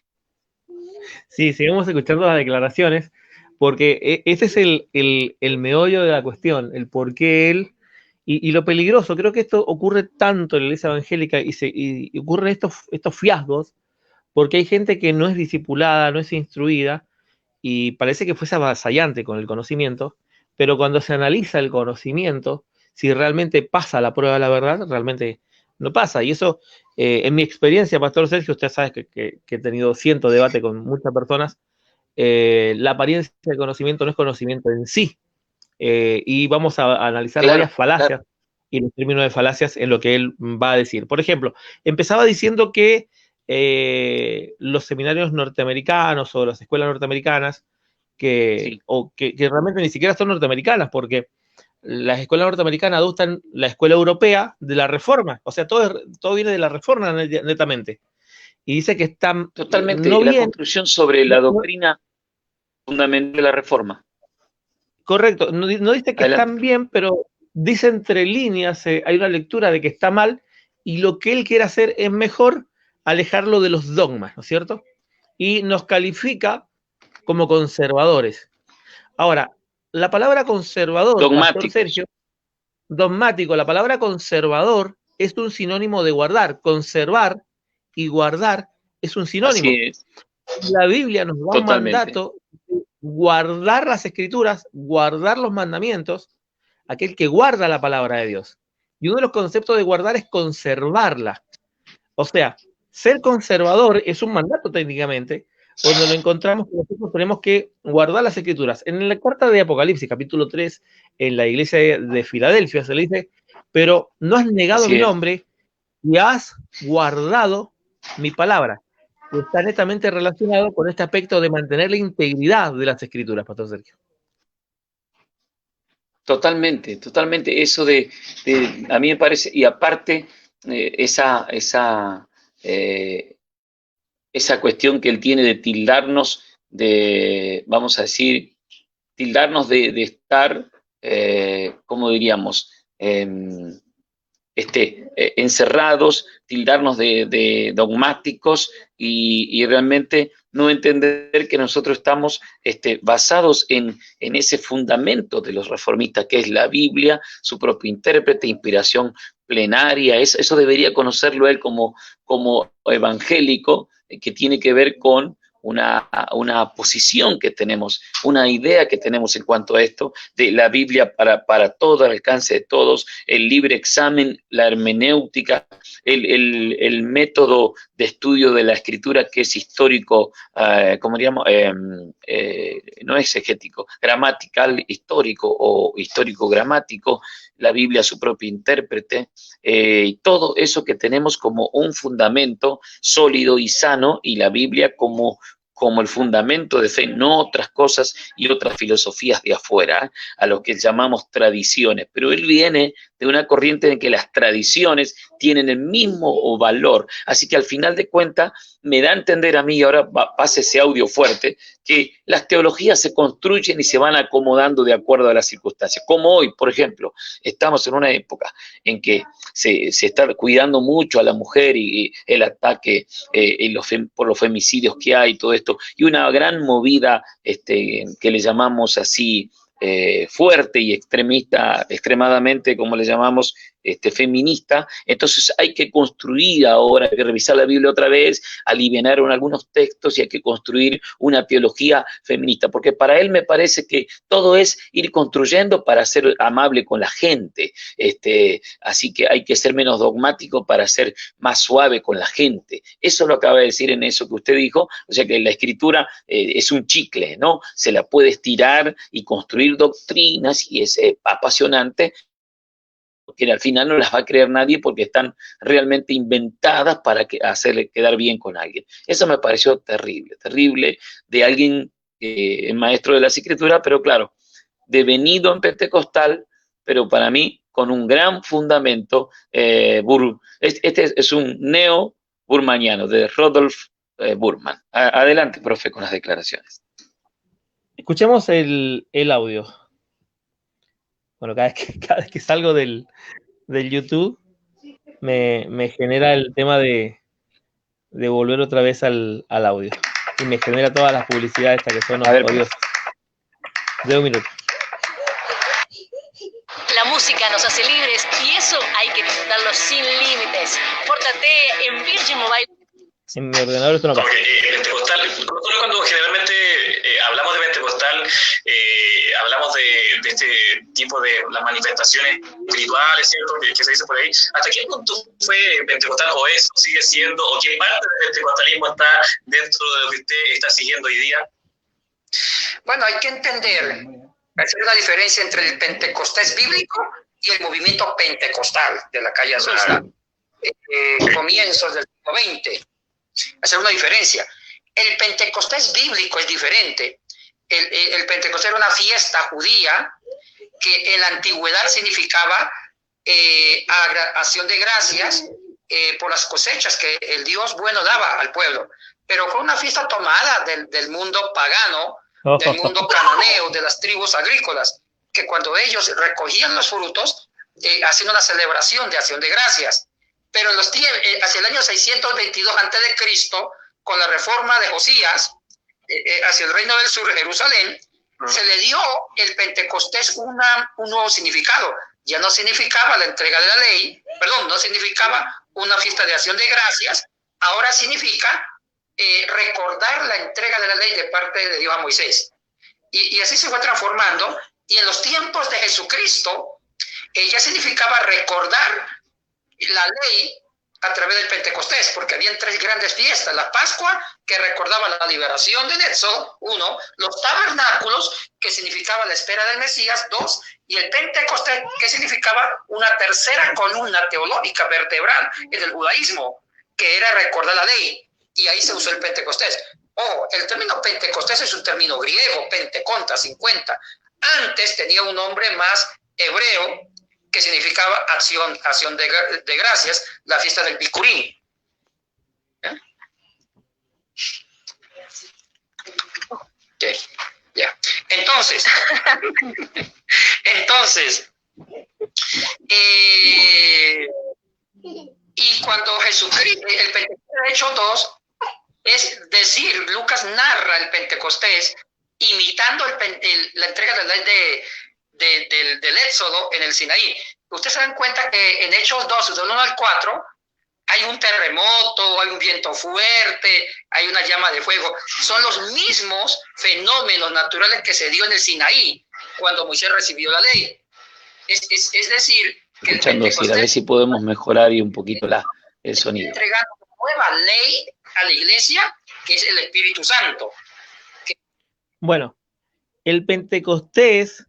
Sí, seguimos escuchando las declaraciones, porque ese es el meollo de la cuestión, el por qué él, y lo peligroso. Creo que esto ocurre tanto en la iglesia evangélica y ocurren estos fiascos, porque hay gente que no es discipulada, no es instruida, y parece que fuese avasallante con el conocimiento, pero cuando se analiza el conocimiento, si realmente pasa la prueba de la verdad, realmente no pasa. Y eso, en mi experiencia, Pastor Sergio, usted sabe que he tenido cientos de debates con muchas personas, la apariencia del conocimiento no es conocimiento en sí. Y vamos a analizar varias falacias y los términos de falacias en lo que él va a decir. Por ejemplo, empezaba diciendo que los seminarios norteamericanos o las escuelas norteamericanas que realmente ni siquiera son norteamericanas, porque las escuelas norteamericanas adoptan la escuela europea de la Reforma, o sea, todo viene de la Reforma netamente. Y dice que están totalmente no la bien, conclusión sobre la doctrina fundamental de la Reforma. Correcto, no dice que adelante, están bien, pero dice entre líneas, hay una lectura de que está mal, y lo que él quiere hacer es mejor alejarlo de los dogmas, ¿no es cierto? Y nos califica como conservadores. Ahora, la palabra conservador, Pastor Sergio, dogmático, la palabra conservador es un sinónimo de guardar. Conservar y guardar es un sinónimo. Así es. La Biblia nos da un mandato de guardar las escrituras, guardar los mandamientos, aquel que guarda la palabra de Dios. Y uno de los conceptos de guardar es conservarla. O sea, ser conservador es un mandato técnicamente, cuando lo encontramos que nosotros tenemos que guardar las escrituras. En la carta de Apocalipsis, capítulo 3, en la iglesia de Filadelfia, se le dice, pero no has negado mi nombre y has guardado mi palabra. Está netamente relacionado con este aspecto de mantener la integridad de las escrituras, Pastor Sergio. Totalmente. Eso a mí me parece, y aparte, esa cuestión que él tiene de tildarnos vamos a decir, tildarnos de estar, ¿cómo diríamos? Encerrados, tildarnos de dogmáticos y realmente no entender que nosotros estamos basados en ese fundamento de los reformistas, que es la Biblia, su propio intérprete, inspiración plenaria. Eso debería conocerlo él como evangélico, que tiene que ver con una posición que tenemos, una idea que tenemos en cuanto a esto, de la Biblia para todo, al alcance de todos, el libre examen, la hermenéutica, el método de estudio de la escritura que es histórico, ¿cómo diríamos? No es exegético, gramatical histórico o histórico gramático, la Biblia su propio intérprete, y todo eso que tenemos como un fundamento sólido y sano, y la Biblia como como el fundamento de fe, no otras cosas y otras filosofías de afuera, a lo que llamamos tradiciones. Pero él viene de una corriente en que las tradiciones tienen el mismo valor. Así que al final de cuentas me da a entender a mí, y ahora pase ese audio fuerte, que las teologías se construyen y se van acomodando de acuerdo a las circunstancias. Como hoy, por ejemplo, estamos en una época en que se está cuidando mucho a la mujer y el ataque por los femicidios que hay, todo esto, y una gran movida que le llamamos así fuerte y extremadamente, como le llamamos, feminista. Entonces hay que construir ahora, hay que revisar la Biblia otra vez, alivianaron algunos textos y hay que construir una teología feminista, porque para él me parece que todo es ir construyendo para ser amable con la gente, así que hay que ser menos dogmático para ser más suave con la gente. Eso lo acaba de decir en eso que usted dijo, o sea que la escritura es un chicle, ¿no? Se la puede estirar y construir doctrinas y es apasionante, que al final no las va a creer nadie porque están realmente inventadas para hacerle quedar bien con alguien. Eso me pareció terrible, terrible de alguien maestro de las escrituras, pero claro, devenido en pentecostal, pero para mí con un gran fundamento. Este es un neo-burmaniano de Rodolf Burman. Adelante, profe, con las declaraciones. Escuchemos el audio. Bueno, cada vez que salgo del YouTube me genera el tema de volver otra vez al audio. Y me genera todas las publicidades que son odiosas. De un minuto. La música nos hace libres y eso hay que disfrutarlo sin límites. Pórtate en Virgin Mobile. En mi ordenador esto no pasa. Pentecostal, cuando generalmente hablamos de pentecostal, hablamos de este tipo de las manifestaciones espirituales, ¿cierto? Que se dice por ahí. ¿Hasta qué punto fue pentecostal o es, o sigue siendo, o qué parte del pentecostalismo está dentro de lo que usted está siguiendo hoy día? Bueno, hay que entender, hacer una diferencia entre el pentecostés bíblico y el movimiento pentecostal de la calle Azusa, comienzos del siglo XX. Hacer una diferencia. El pentecostés bíblico es diferente. El pentecostés era una fiesta judía que en la antigüedad significaba acción de gracias por las cosechas que el Dios bueno daba al pueblo. Pero fue una fiesta tomada del mundo pagano, del mundo cananeo, de las tribus agrícolas, que cuando ellos recogían los frutos, hacían una celebración de acción de gracias. Pero hacia el año 622 a.C., con la reforma de Josías, hacia el reino del sur, Jerusalén, se le dio el Pentecostés un nuevo significado. Ya no significaba la entrega de la ley, no significaba una fiesta de acción de gracias, ahora significa recordar la entrega de la ley de parte de Dios a Moisés. Y así se fue transformando, y en los tiempos de Jesucristo, ya significaba recordar la ley a través del Pentecostés, porque habían tres grandes fiestas: la Pascua, que recordaba la liberación del Éxodo, 1, los tabernáculos, que significaba la espera del Mesías, 2, y el Pentecostés, que significaba una tercera columna teológica vertebral en el judaísmo, que era recordar la ley, y ahí se usó el Pentecostés. El término Pentecostés es un término griego, penteconta, 50. Antes tenía un nombre más hebreo, que significaba acción de gracias, la fiesta del Bicurín. Okay, ya. Entonces, y cuando Jesucristo, el Pentecostés de Hechos 2, es decir, Lucas narra el Pentecostés imitando la entrega de la ley del Éxodo en el Sinaí. Ustedes se dan cuenta que en Hechos 2, del 1 al 4, hay un terremoto, hay un viento fuerte, hay una llama de fuego. Son los mismos fenómenos naturales que se dio en el Sinaí cuando Moisés recibió la ley. Es decir, que escuchando, a ver si podemos mejorar y un poquito el sonido. Entregando una nueva ley a la iglesia, que es el Espíritu Santo. Bueno, el Pentecostés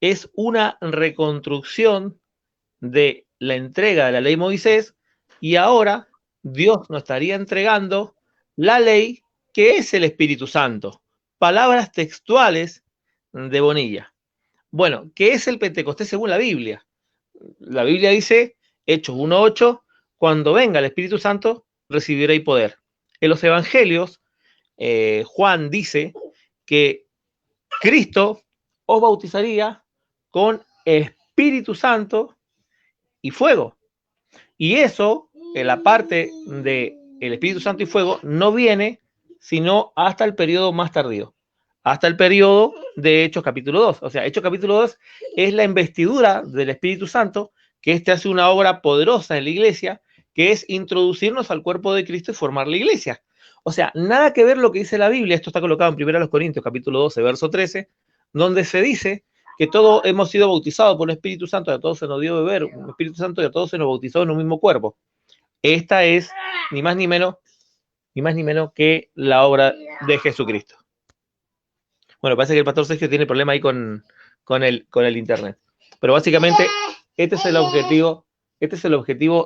es una reconstrucción de la entrega de la ley Moisés, y ahora Dios nos estaría entregando la ley ¿qué es el Espíritu Santo? Palabras textuales de Bonilla. Bueno, ¿qué es el Pentecostés según la Biblia? La Biblia dice, Hechos 1:8, cuando venga el Espíritu Santo, recibiréis poder. En los evangelios, Juan dice que Cristo os bautizaría con Espíritu Santo y fuego. Y eso, en la parte de el Espíritu Santo y fuego, no viene sino hasta el periodo más tardío, hasta el periodo de Hechos capítulo 2. O sea, Hechos capítulo 2 es la investidura del Espíritu Santo, que hace una obra poderosa en la iglesia, que es introducirnos al cuerpo de Cristo y formar la iglesia. O sea, nada que ver lo que dice la Biblia. Esto está colocado en 1 Corintios capítulo 12, verso 13, donde se dice que todos hemos sido bautizados por el Espíritu Santo, y a todos se nos dio beber un Espíritu Santo y a todos se nos bautizó en un mismo cuerpo. Esta es ni más ni menos que la obra de Jesucristo. Bueno, parece que el pastor Sergio tiene problema ahí con el internet. Pero básicamente este es el objetivo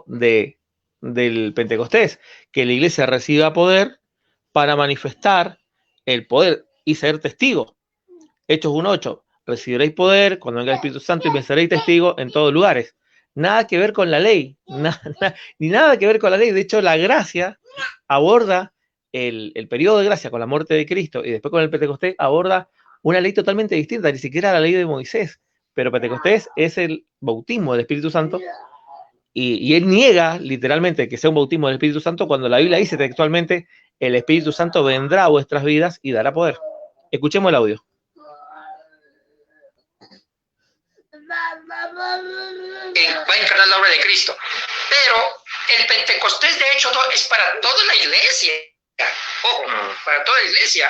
del Pentecostés, que la iglesia reciba poder para manifestar el poder y ser testigo. Hechos 1:8, recibiréis poder cuando venga el Espíritu Santo y me seréis testigo en todos lugares. Nada que ver con la ley, ni nada que ver con la ley. De hecho, la gracia aborda el periodo de gracia con la muerte de Cristo y después con el Pentecostés aborda una ley totalmente distinta, ni siquiera la ley de Moisés. Pero Pentecostés es el bautismo del Espíritu Santo y él niega literalmente que sea un bautismo del Espíritu Santo cuando la Biblia dice textualmente el Espíritu Santo vendrá a vuestras vidas y dará poder. Escuchemos el audio. Va a encarnar la obra de Cristo. Pero el Pentecostés, de hecho, es para toda la iglesia. Ojo, para toda la iglesia.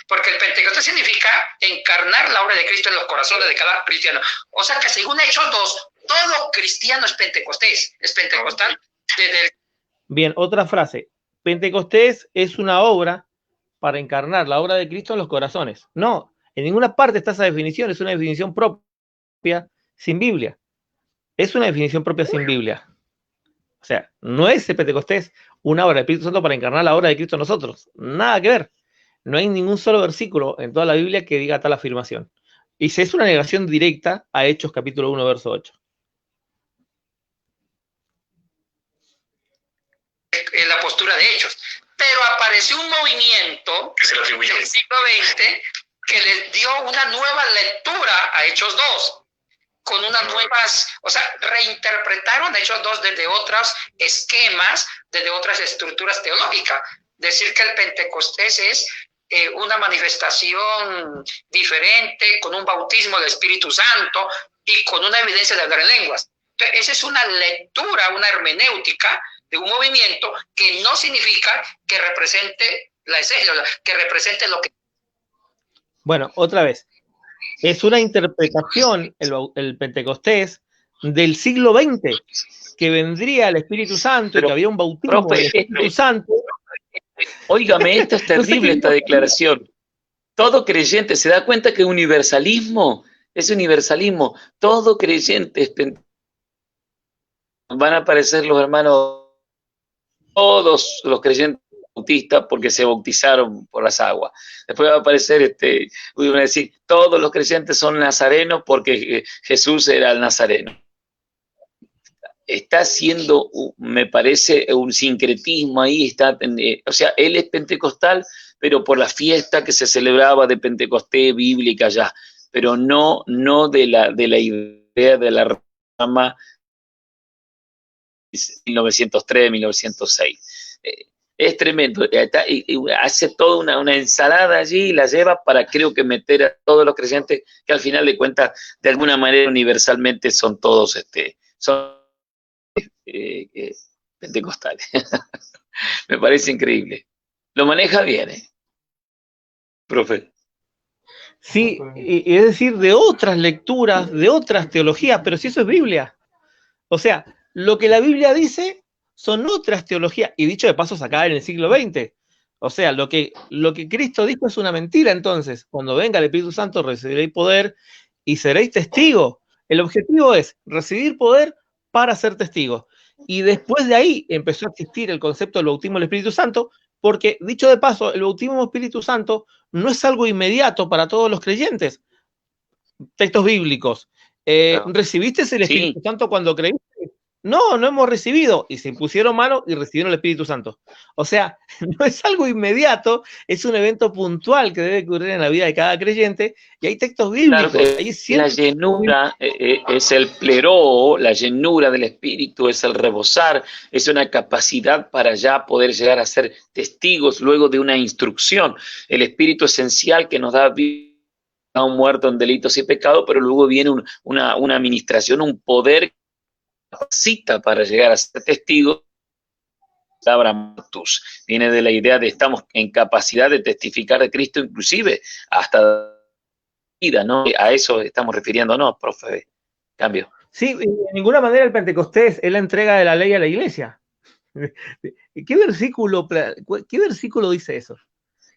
Porque el Pentecostés significa encarnar la obra de Cristo en los corazones de cada cristiano. O sea que según Hechos 2, todo cristiano es Pentecostés. Es pentecostal. Bien, otra frase. Pentecostés es una obra para encarnar la obra de Cristo en los corazones. No, en ninguna parte está esa definición. Es una definición propia sin Biblia. Es una definición propia sin Biblia. O sea, no es el Pentecostés una obra del Espíritu Santo para encarnar la obra de Cristo en nosotros. Nada que ver. No hay ningún solo versículo en toda la Biblia que diga tal afirmación. Y si es una negación directa a Hechos capítulo 1, verso 8. En la postura de Hechos. Pero apareció un movimiento que se le atribuyó del siglo XX que les dio una nueva lectura a Hechos 2. Con unas nuevas, o sea, reinterpretaron Hechos 2 desde otros esquemas, desde otras estructuras teológicas. Decir que el Pentecostés es una manifestación diferente, con un bautismo del Espíritu Santo y con una evidencia de hablar en lenguas. Entonces, esa es una lectura, una hermenéutica de un movimiento que no significa que represente la esencia, que represente lo que... Bueno, otra vez. Es una interpretación, el Pentecostés, del siglo XX, que vendría el Espíritu Santo, y que había un bautismo del Espíritu Santo. Óigame, esto es terrible, esta declaración. Todo creyente se da cuenta que universalismo es universalismo. Todo creyente es van a aparecer los hermanos, todos los creyentes bautistas porque se bautizaron por las aguas. Después va a aparecer, van a decir, todos los creyentes son nazarenos porque Jesús era el nazareno. Está haciendo, me parece, un sincretismo ahí. O sea, él es pentecostal, pero por la fiesta que se celebraba de Pentecostés bíblica ya, pero no de la idea de la rama 1903, 1906. Es tremendo. Hace toda una ensalada allí y la lleva para, creo que, meter a todos los creyentes que al final de cuentas, de alguna manera, universalmente son todos pentecostales. Me parece increíble. Lo maneja bien, profe. Sí, y es decir, de otras lecturas, de otras teologías, pero si eso es Biblia. O sea, lo que la Biblia dice son otras teologías, y dicho de paso acá en el siglo XX. O sea, lo que Cristo dijo es una mentira. Entonces, cuando venga el Espíritu Santo, recibiréis poder y seréis testigos. El objetivo es recibir poder para ser testigos. Y después de ahí empezó a existir el concepto del bautismo del Espíritu Santo, Porque, dicho de paso, el bautismo en Espíritu Santo no es algo inmediato para todos los creyentes. Textos bíblicos. ¿Recibiste el Espíritu Santo cuando creíste? No, no hemos recibido. Y se impusieron manos y recibieron el Espíritu Santo. O sea, no es algo inmediato, es un evento puntual que debe ocurrir en la vida de cada creyente. Y hay textos bíblicos. Claro, Ahí la llenura es el pleró, la llenura del Espíritu es el rebosar, es una capacidad para ya poder llegar a ser testigos luego de una instrucción. El Espíritu esencial que nos da vida a un muerto en delitos y pecados, pero luego viene una administración, un poder que capacita para llegar a ser testigo. La palabra mortus viene de la idea de estamos en capacidad de testificar de Cristo, inclusive hasta vida, ¿no? A eso estamos refiriéndonos, profe. Cambio. Sí, de ninguna manera el Pentecostés es la entrega de la ley a la iglesia. ¿Qué versículo dice eso?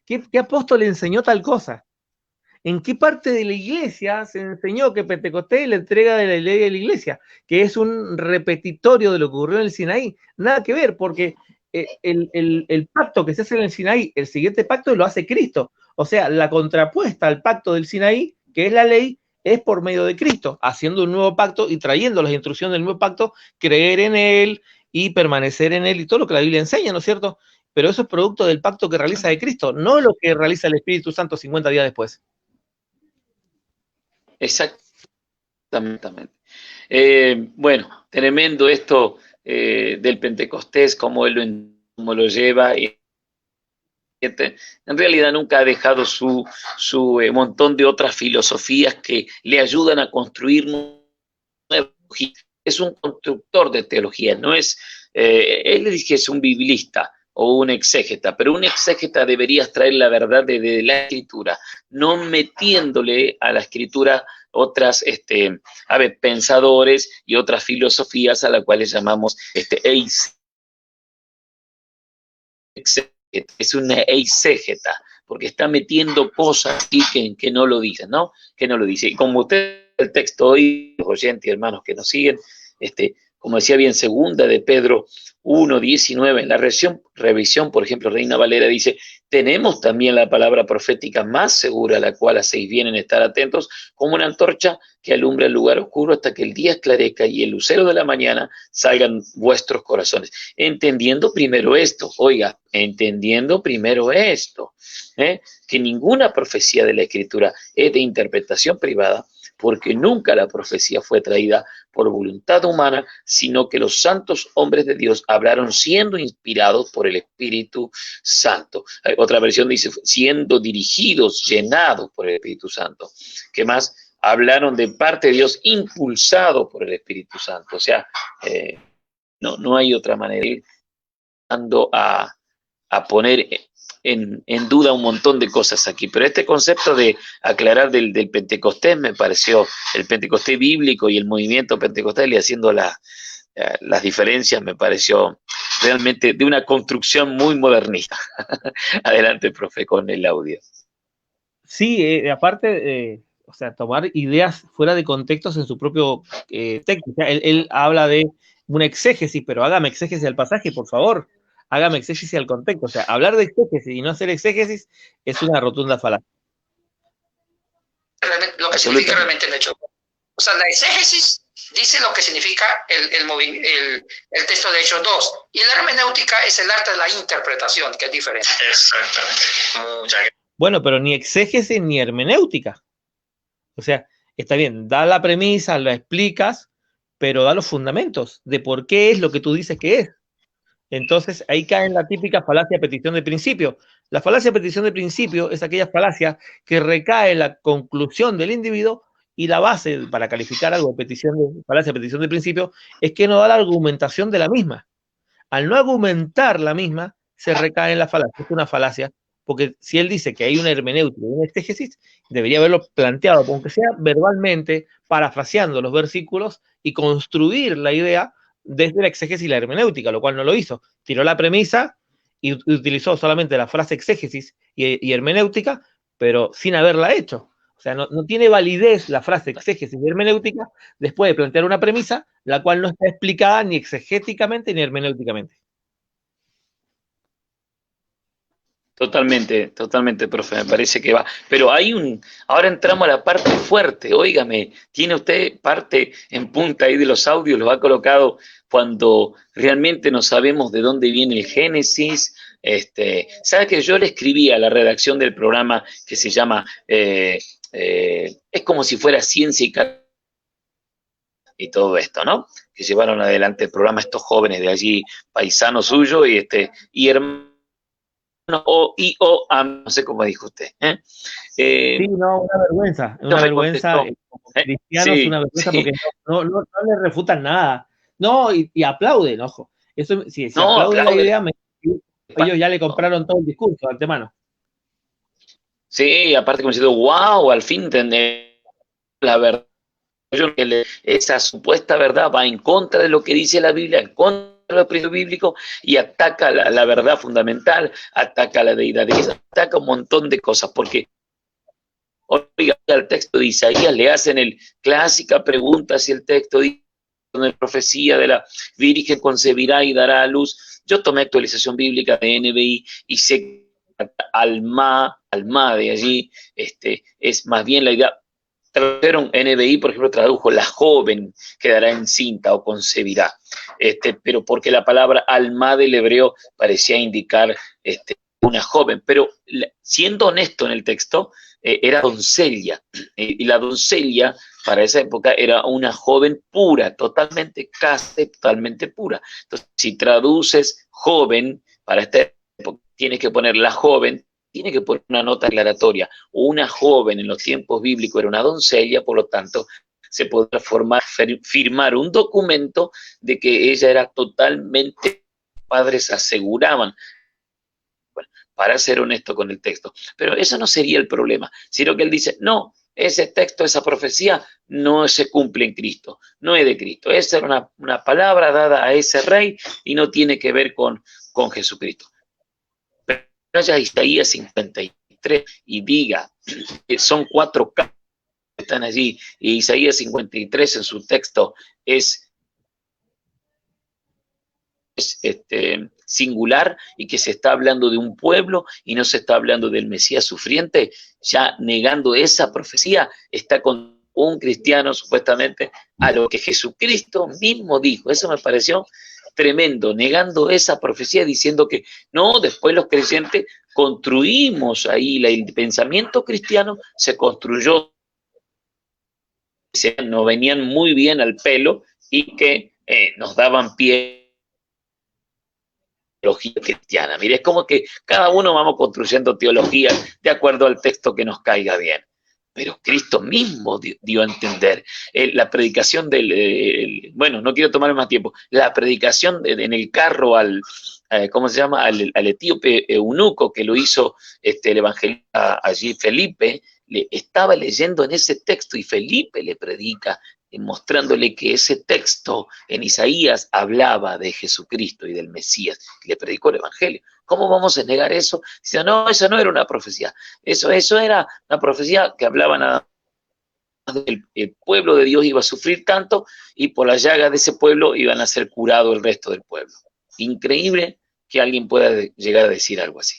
¿Qué apóstol enseñó tal cosa? ¿En qué parte de la iglesia se enseñó que Pentecostés es la entrega de la ley a la iglesia? Que es un repetitorio de lo que ocurrió en el Sinaí. Nada que ver, porque el pacto que se hace en el Sinaí, el siguiente pacto lo hace Cristo. O sea, la contrapuesta al pacto del Sinaí, que es la ley, es por medio de Cristo, haciendo un nuevo pacto y trayendo las instrucciones del nuevo pacto, creer en él y permanecer en él y todo lo que la Biblia enseña, ¿no es cierto? Pero eso es producto del pacto que realiza de Cristo, no lo que realiza el Espíritu Santo 50 días después. Exactamente. Bueno, tremendo esto del Pentecostés, cómo él lo lleva. En realidad nunca ha dejado su montón de otras filosofías que le ayudan a construir nueva teología. Es un constructor de teología, no es, él le dije es un biblista o un exégeta, pero un exégeta debería extraer la verdad de la Escritura, no metiéndole a la Escritura otras pensadores y otras filosofías a las cuales llamamos es una exégeta, porque está metiendo cosas aquí que no lo dicen, ¿no? Que no lo dice. Y como usted, el texto hoy, los oyentes y hermanos que nos siguen, como decía bien, segunda de Pedro 1:19, en la revisión, por ejemplo, Reina Valera dice, tenemos también la palabra profética más segura, a la cual hacéis bien en estar atentos, como una antorcha que alumbra el lugar oscuro hasta que el día esclarezca y el lucero de la mañana salgan vuestros corazones. Entendiendo primero esto, oiga, entendiendo primero esto, que ninguna profecía de la Escritura es de interpretación privada, porque nunca la profecía fue traída por voluntad humana, sino que los santos hombres de Dios hablaron siendo inspirados por el Espíritu Santo. Otra versión dice, siendo dirigidos, llenados por el Espíritu Santo. ¿Qué más? Hablaron de parte de Dios, impulsados por el Espíritu Santo. O sea, no hay otra manera de ir dando a poner en duda un montón de cosas aquí, pero este concepto de aclarar del Pentecostés me pareció, el Pentecostés bíblico y el movimiento pentecostal y haciendo las diferencias me pareció realmente de una construcción muy modernista. Adelante, profe, con el audio. Sí, aparte, o sea, tomar ideas fuera de contextos en su propio texto. O sea, él habla de una exégesis, pero hágame exégesis al pasaje, por favor. Hágame exégesis al contexto. O sea, hablar de exégesis y no hacer exégesis es una rotunda falacia. Lo que significa realmente el hecho. O sea, la exégesis dice lo que significa el texto de Hechos 2. Y la hermenéutica es el arte de la interpretación, que es diferente. Exactamente. Muchas gracias. Bueno, pero ni exégesis ni hermenéutica. O sea, está bien, da la premisa, la explicas, pero da los fundamentos de por qué es lo que tú dices que es. Entonces, ahí cae en la típica falacia de petición de principio. La falacia de petición de principio es aquella falacia que recae en la conclusión del individuo y la base para calificar algo de falacia de petición de principio es que no da la argumentación de la misma. Al no argumentar la misma, se recae en la falacia. Es una falacia, porque si él dice que hay una hermenéutica y una exégesis, debería haberlo planteado, aunque sea verbalmente, parafraseando los versículos y construir la idea desde la exégesis y la hermenéutica, lo cual no lo hizo. Tiró la premisa y utilizó solamente la frase exégesis y hermenéutica, pero sin haberla hecho. O sea, no tiene validez la frase exégesis y hermenéutica después de plantear una premisa, la cual no está explicada ni exegéticamente ni hermenéuticamente. Totalmente, totalmente, profe, me parece que va. Pero ahora entramos a la parte fuerte, óigame, tiene usted parte en punta ahí de los audios, los ha colocado cuando realmente no sabemos de dónde viene el Génesis. ¿Sabe que yo le escribí a la redacción del programa que se llama, es como si fuera ciencia y todo esto, ¿no? Que llevaron adelante el programa estos jóvenes de allí, paisanos suyos y hermanos no sé cómo dijo usted. Sí, no, una vergüenza, como cristianos, sí, una vergüenza sí. porque no le refutan nada. No, y aplauden, ojo. Eso, si No, aplauden la aplauden. idea, ellos ya le compraron todo el discurso de antemano. Sí, aparte como diciendo, wow, al fin entendé la verdad. Esa supuesta verdad va en contra de lo que dice la Biblia, en contra de los principios bíblicos y ataca la verdad fundamental, ataca la deidad de Dios, ataca un montón de cosas, porque oiga, al texto de Isaías le hacen el clásica pregunta si el texto dice la profecía de la Virgen concebirá y dará a luz. Yo tomé actualización bíblica de NBI y sé que alma de allí es más bien la idea. Tradujeron NBI, por ejemplo, tradujo la joven quedará encinta o concebirá, pero porque la palabra alma del hebreo parecía indicar una joven, pero siendo honesto en el texto, era doncella, y la doncella para esa época era una joven pura, totalmente casta, totalmente pura. Entonces, si traduces joven para esta época, tienes que poner la joven, tiene que poner una nota aclaratoria. Una joven en los tiempos bíblicos era una doncella, por lo tanto, se podrá firmar un documento de que ella era totalmente, padres aseguraban, bueno, para ser honesto con el texto. Pero eso no sería el problema, sino que él dice, no, ese texto, esa profecía no se cumple en Cristo, no es de Cristo. Esa era una palabra dada a ese rey y no tiene que ver con Jesucristo. Vaya a Isaías 53 y diga que son 4 casos que están allí, y Isaías 53 en su texto es singular y que se está hablando de un pueblo y no se está hablando del Mesías sufriente, ya negando esa profecía, está con un cristiano supuestamente a lo que Jesucristo mismo dijo. Eso me pareció tremendo, negando esa profecía, diciendo que no, después los creyentes construimos ahí, el pensamiento cristiano se construyó, nos venían muy bien al pelo y que nos daban pie teología cristiana. Mire, es como que cada uno vamos construyendo teología de acuerdo al texto que nos caiga bien. Pero Cristo mismo dio a entender la predicación bueno, no quiero tomar más tiempo, la predicación en el carro ¿cómo se llama? Al etíope eunuco que lo hizo el evangelista allí, Felipe, le estaba leyendo en ese texto y Felipe le predica mostrándole que ese texto en Isaías hablaba de Jesucristo y del Mesías, le predicó el Evangelio. ¿Cómo vamos a negar eso? Dice, no, eso no era una profecía, eso era una profecía que hablaba nada más del pueblo de Dios iba a sufrir tanto y por la llaga de ese pueblo iban a ser curado el resto del pueblo. Increíble que alguien pueda llegar a decir algo así.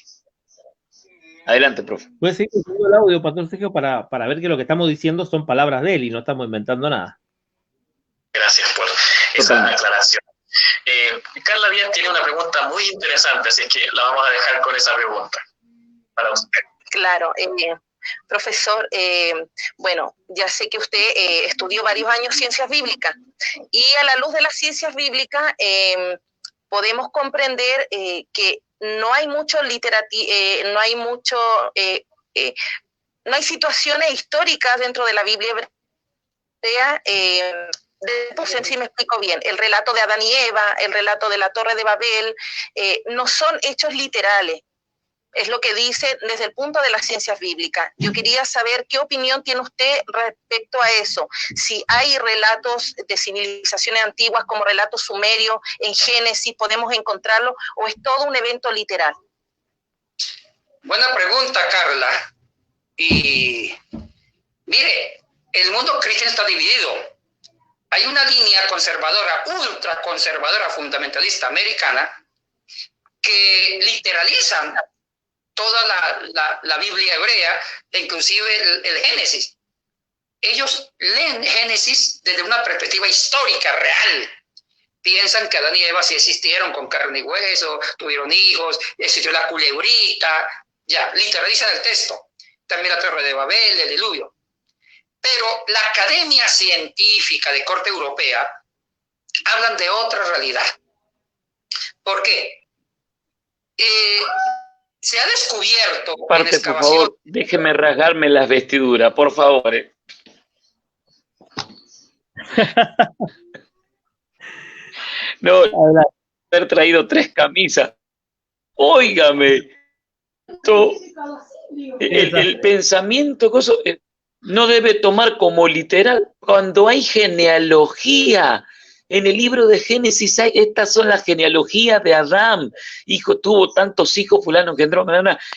Adelante, profe. Puede seguir el audio, Pastor Sergio, para ver que lo que estamos diciendo son palabras de él y no estamos inventando nada. Gracias por esa aclaración. Carla Díaz tiene una pregunta muy interesante, así que la vamos a dejar con esa pregunta para usted. Claro, profesor, bueno, ya sé que usted estudió varios años ciencias bíblicas y a la luz de las ciencias bíblicas podemos comprender que no hay mucho no hay situaciones históricas dentro de la Biblia hebrea. En sí me explico bien, el relato de Adán y Eva, el relato de la Torre de Babel, no son hechos literales, es lo que dice desde el punto de las ciencias bíblicas. Yo quería saber qué opinión tiene usted respecto a eso, si hay relatos de civilizaciones antiguas como relatos sumerios, en Génesis podemos encontrarlo, o es todo un evento literal. Buena pregunta, Carla. Y mire, el mundo cristiano está dividido. Hay una línea conservadora, ultra conservadora, fundamentalista americana, que literalizan toda la Biblia hebrea, inclusive el Génesis. Ellos leen Génesis desde una perspectiva histórica, real. Piensan que Adán y Eva sí existieron con carne y hueso, tuvieron hijos, existió la culebrita, ya, literalizan el texto. También la Torre de Babel, el diluvio. Pero la academia científica de corte europea hablan de otra realidad. ¿Por qué? Se ha descubierto en excavación... Por favor, déjeme rasgarme las vestiduras, por favor. No, haber traído 3 camisas. Óigame. El pensamiento no debe tomar como literal. Cuando hay genealogía, en el libro de Génesis, estas son las genealogías de Adán. Hijo, tuvo tantos hijos, fulano, engendró,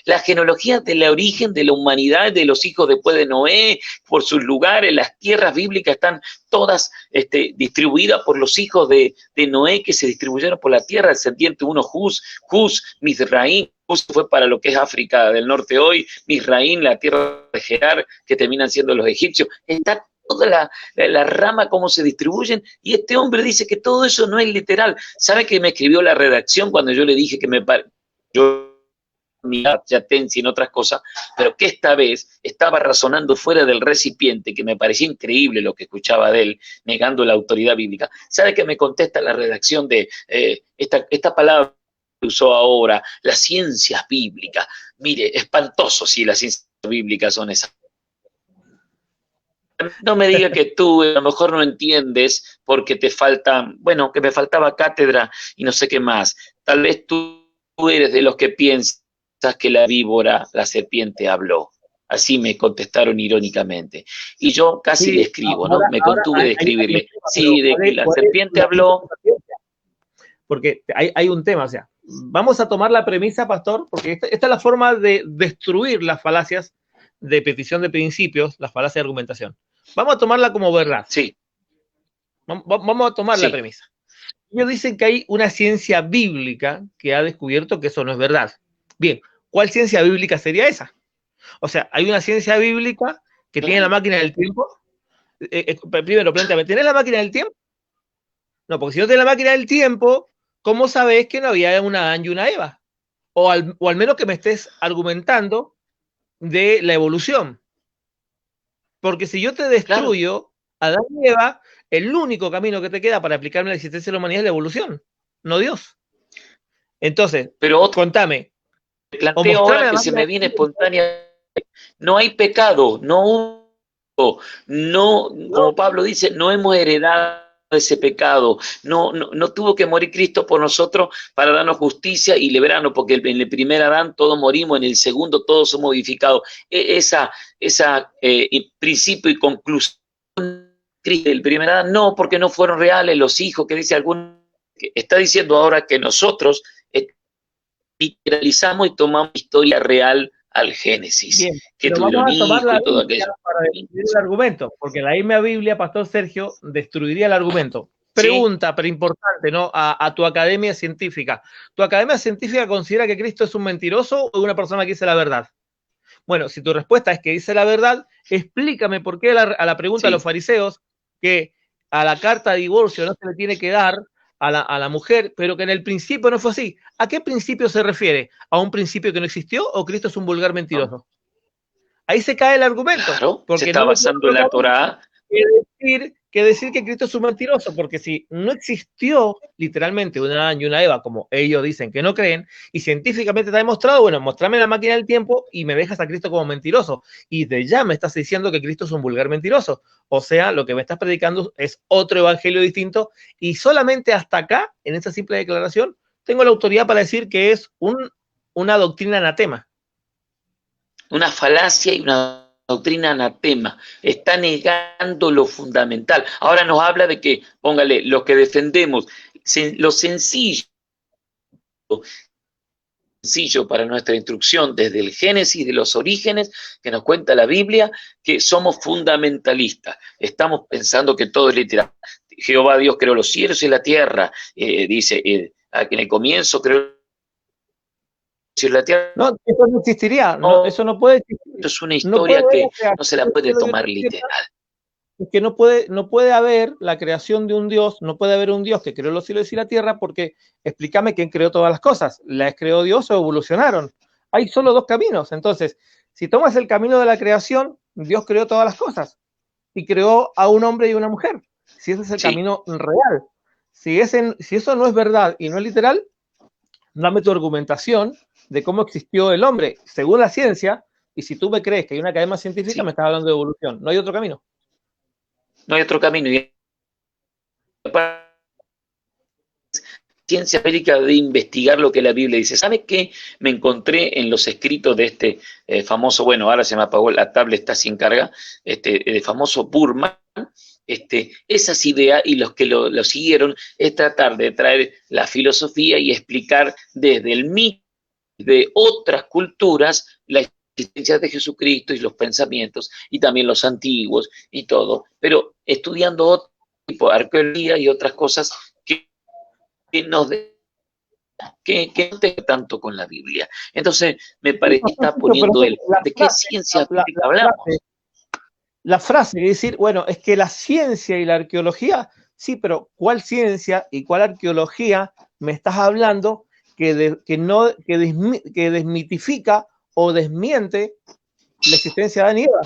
la genealogía del origen de la humanidad, de los hijos después de Noé, por sus lugares, las tierras bíblicas están todas distribuidas por los hijos de Noé, que se distribuyeron por la tierra, descendiente uno, Jus, Mizraim. Jus fue para lo que es África del Norte hoy, Mizraim, la tierra de Gerar, que terminan siendo los egipcios. Está toda la rama, cómo se distribuyen, y este hombre dice que todo eso no es literal. ¿Sabe que me escribió la redacción cuando yo le dije que yo ya en otras cosas, pero que esta vez estaba razonando fuera del recipiente, que me parecía increíble lo que escuchaba de él, negando la autoridad bíblica? ¿Sabe que me contesta la redacción de esta palabra que usó ahora, las ciencias bíblicas? Mire, espantoso si las ciencias bíblicas son esas. No me diga que tú a lo mejor no entiendes porque te falta, bueno, que me faltaba cátedra y no sé qué más. Tal vez tú eres de los que piensas que la víbora, la serpiente habló. Así me contestaron irónicamente. Y yo casi le escribo, ¿no? Me contuve de escribirle. Sí, de que la serpiente habló. Porque hay un tema, o sea, vamos a tomar la premisa, pastor, porque esta es la forma de destruir las falacias de petición de principios, las falacias de argumentación. Vamos a tomarla como verdad. Sí. Vamos a tomar la premisa. Ellos dicen que hay una ciencia bíblica que ha descubierto que eso no es verdad. Bien, ¿cuál ciencia bíblica sería esa? O sea, hay una ciencia bíblica que tiene la máquina del tiempo. Primero, planteame, ¿tenés la máquina del tiempo? No, porque si no tenés la máquina del tiempo, ¿cómo sabés que no había una Adán y una Eva? O al menos que me estés argumentando de la evolución. Porque si yo te destruyo, Adán y Eva, el único camino que te queda para aplicarme la existencia de la humanidad es la evolución, no Dios. Entonces, pero contame. Planteo ahora que se me viene espontánea. No hay pecado, no hubo, como Pablo dice, no hemos heredado ese pecado, no tuvo que morir Cristo por nosotros para darnos justicia y librarnos, porque en el primer Adán todos morimos, en el segundo todos somos vivificados. Esa principio y conclusión del primer Adán, no, porque no fueron reales los hijos, que dice algún, que está diciendo ahora que nosotros literalizamos y tomamos historia real al Génesis. Bien, que tuvieron hijos y todo aquello. Para destruir el argumento, porque la misma Biblia, Pastor Sergio, destruiría el argumento. Pregunta, pero importante, ¿no? A tu academia científica. ¿Tu academia científica considera que Cristo es un mentiroso o una persona que dice la verdad? Bueno, si tu respuesta es que dice la verdad, explícame por qué a la pregunta de los fariseos, que a la carta de divorcio no se le tiene que dar a la mujer, pero que en el principio no fue así. ¿A qué principio se refiere? ¿A un principio que no existió o Cristo es un vulgar mentiroso? No. Ahí se cae el argumento. Claro, porque se está basando en la Torá. Que decir que Cristo es un mentiroso, porque si no existió literalmente una Adán y una Eva, como ellos dicen que no creen, y científicamente está demostrado, bueno, mostrame la máquina del tiempo y me dejas a Cristo como mentiroso. Y de ya me estás diciendo que Cristo es un vulgar mentiroso. O sea, lo que me estás predicando es otro evangelio distinto, y solamente hasta acá, en esta simple declaración, tengo la autoridad para decir que es una doctrina anatema. Una falacia y una doctrina anatema, está negando lo fundamental. Ahora nos habla de que, póngale, lo que defendemos, lo sencillo para nuestra instrucción desde el Génesis, de los orígenes, que nos cuenta la Biblia, que somos fundamentalistas. Estamos pensando que todo es literal. Jehová Dios creó los cielos y la tierra, dice, en el comienzo creó la tierra. No, eso no existiría, no, eso no puede existir. Esto es una historia que no se la puede tomar literal. Es que no puede haber la creación de un Dios, no puede haber un Dios que creó los cielos y la tierra, porque explícame quién creó todas las cosas. ¿Las creó Dios o evolucionaron? Hay solo dos caminos. Entonces, si tomas el camino de la creación, Dios creó todas las cosas y creó a un hombre y una mujer. Si ese es el camino real. Si eso no es verdad y no es literal, dame tu argumentación de cómo existió el hombre según la ciencia, y si tú me crees que hay una cadena científica, me estás hablando de evolución. No hay otro camino. No hay otro camino. Y ciencia médica de investigar lo que la Biblia dice. ¿Sabe qué me encontré en los escritos de este famoso, bueno, ahora se me apagó la tablet, está sin carga, de famoso Burman? Esas ideas, y los que lo siguieron, es tratar de traer la filosofía y explicar desde el mito de otras culturas la existencia de Jesucristo y los pensamientos, y también los antiguos y todo, pero estudiando otro tipo de arqueología y otras cosas que no te tanto con la Biblia. Entonces, me parece que está poniendo él. ¿De qué ciencia hablamos? La frase que decir, bueno, es que la ciencia y la arqueología, sí, pero ¿cuál ciencia y cuál arqueología me estás hablando que desmitifica o desmiente la existencia de Adán y Eva?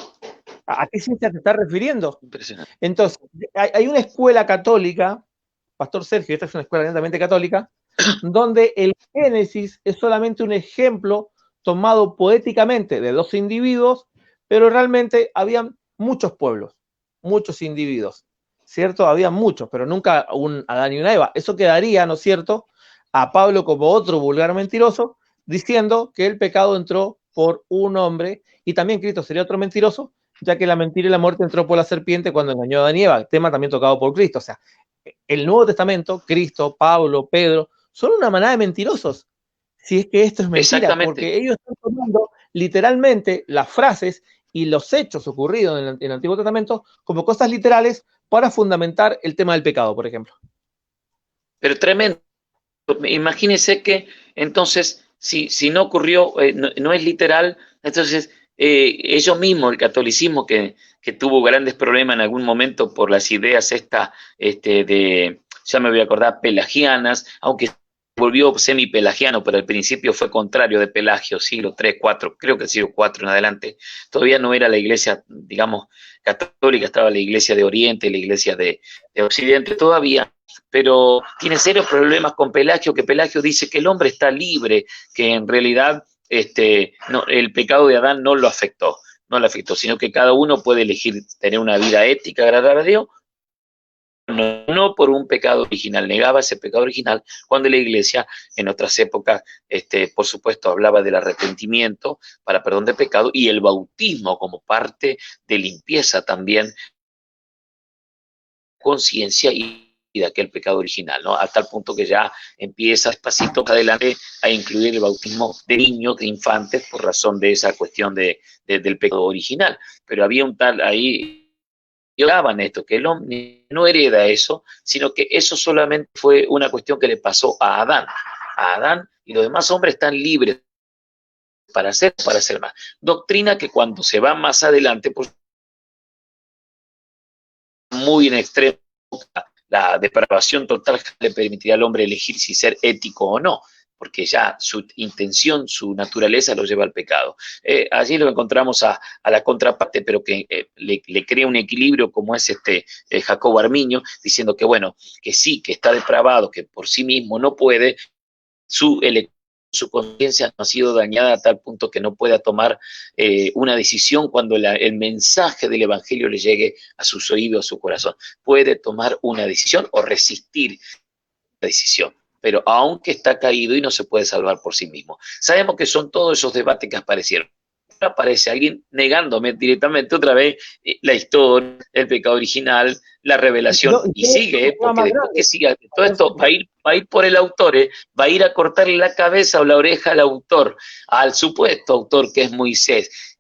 ¿A qué ciencia te estás refiriendo? Impresionante. Entonces, hay una escuela católica, Pastor Sergio, esta es una escuela netamente católica, donde el Génesis es solamente un ejemplo tomado poéticamente de dos individuos, pero realmente habían muchos pueblos, muchos individuos, ¿cierto? Había muchos, pero nunca un Adán y una Eva. Eso quedaría, ¿no es cierto?, a Pablo como otro vulgar mentiroso, diciendo que el pecado entró por un hombre, y también Cristo sería otro mentiroso, ya que la mentira y la muerte entró por la serpiente cuando engañó a Adán y Eva, tema también tocado por Cristo. O sea, el Nuevo Testamento, Cristo, Pablo, Pedro, son una manada de mentirosos, si es que esto es mentira, porque ellos están tomando literalmente las frases y los hechos ocurridos en el Antiguo Testamento como cosas literales para fundamentar el tema del pecado, por ejemplo. Pero tremendo. Imagínense que entonces, si no ocurrió, no es literal, entonces ellos mismos, el catolicismo que tuvo grandes problemas en algún momento por las ideas ya me voy a acordar, pelagianas, aunque volvió semi-pelagiano, pero al principio fue contrario de Pelagio, siglo III, IV, creo que siglo IV en adelante. Todavía no era la iglesia, digamos, católica, estaba la iglesia de Oriente, la iglesia de Occidente todavía, pero tiene serios problemas con Pelagio, que Pelagio dice que el hombre está libre, que en realidad el pecado de Adán no lo afectó, sino que cada uno puede elegir tener una vida ética, agradar a Dios, no por un pecado original, negaba ese pecado original, cuando la iglesia en otras épocas, por supuesto, hablaba del arrepentimiento para perdón de pecado y el bautismo como parte de limpieza también, conciencia y de aquel pecado original, ¿no? A tal punto que ya empieza despacito adelante a incluir el bautismo de niños, de infantes, por razón de esa cuestión del pecado original. Pero había un tal ahí, y hablaban esto, que el hombre no hereda eso, sino que eso solamente fue una cuestión que le pasó a Adán. Y los demás hombres están libres para hacer más. Doctrina que cuando se va más adelante, pues muy en extremo, la depravación total le permitiría al hombre elegir si ser ético o no, porque ya su intención, su naturaleza lo lleva al pecado. Allí lo encontramos a la contraparte, pero que le crea un equilibrio como es Jacobo Arminio, diciendo que bueno, que sí, que está depravado, que por sí mismo no puede, su conciencia no ha sido dañada a tal punto que no pueda tomar una decisión cuando el mensaje del Evangelio le llegue a sus oídos, a su corazón. Puede tomar una decisión o resistir la decisión, pero aunque está caído y no se puede salvar por sí mismo. Sabemos que son todos esos debates que aparecieron. Aparece alguien negándome directamente otra vez la historia, el pecado original, la revelación, y sigue, porque después que siga todo esto va a ir por el autor, va a ir a cortarle la cabeza o la oreja al autor, al supuesto autor que es Moisés.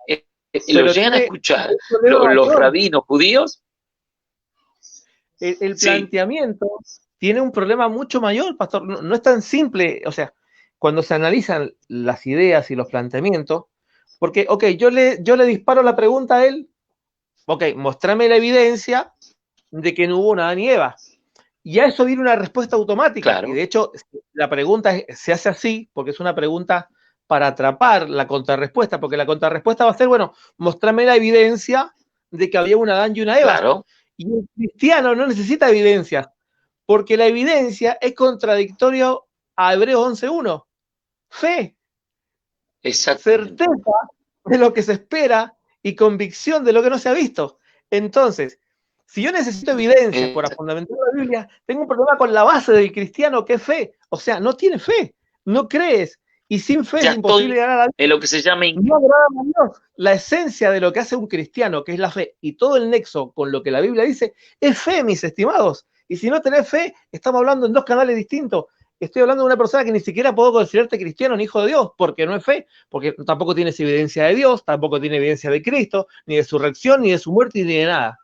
Lo llegan a escuchar los rabinos judíos. El planteamiento tiene un problema mucho mayor, pastor, no es tan simple, o sea, cuando se analizan las ideas y los planteamientos, porque, ok, yo le disparo la pregunta a él, ok, mostrame la evidencia de que no hubo una Adán y Eva. Y a eso viene una respuesta automática. Claro. Y de hecho, la pregunta se hace así, porque es una pregunta para atrapar la contrarrespuesta, porque la contrarrespuesta va a ser, bueno, mostrame la evidencia de que había un Adán y una Eva. Claro. Y el cristiano no necesita evidencia, porque la evidencia es contradictorio a Hebreos 11:1. Fe, certeza de lo que se espera y convicción de lo que no se ha visto. Entonces, si yo necesito evidencia para fundamentar la Biblia, tengo un problema con la base del cristiano, que es fe. O sea, no tiene fe, no crees, y sin fe es imposible ganar a la Biblia. En lo que se llama... No agradamos a Dios. La esencia de lo que hace un cristiano, que es la fe, y todo el nexo con lo que la Biblia dice, es fe, mis estimados. Y si no tenés fe, estamos hablando en dos canales distintos. Estoy hablando de una persona que ni siquiera puedo considerarte cristiano ni hijo de Dios, porque no es fe, porque tampoco tienes evidencia de Dios, tampoco tiene evidencia de Cristo, ni de su resurrección, ni de su muerte, ni de nada.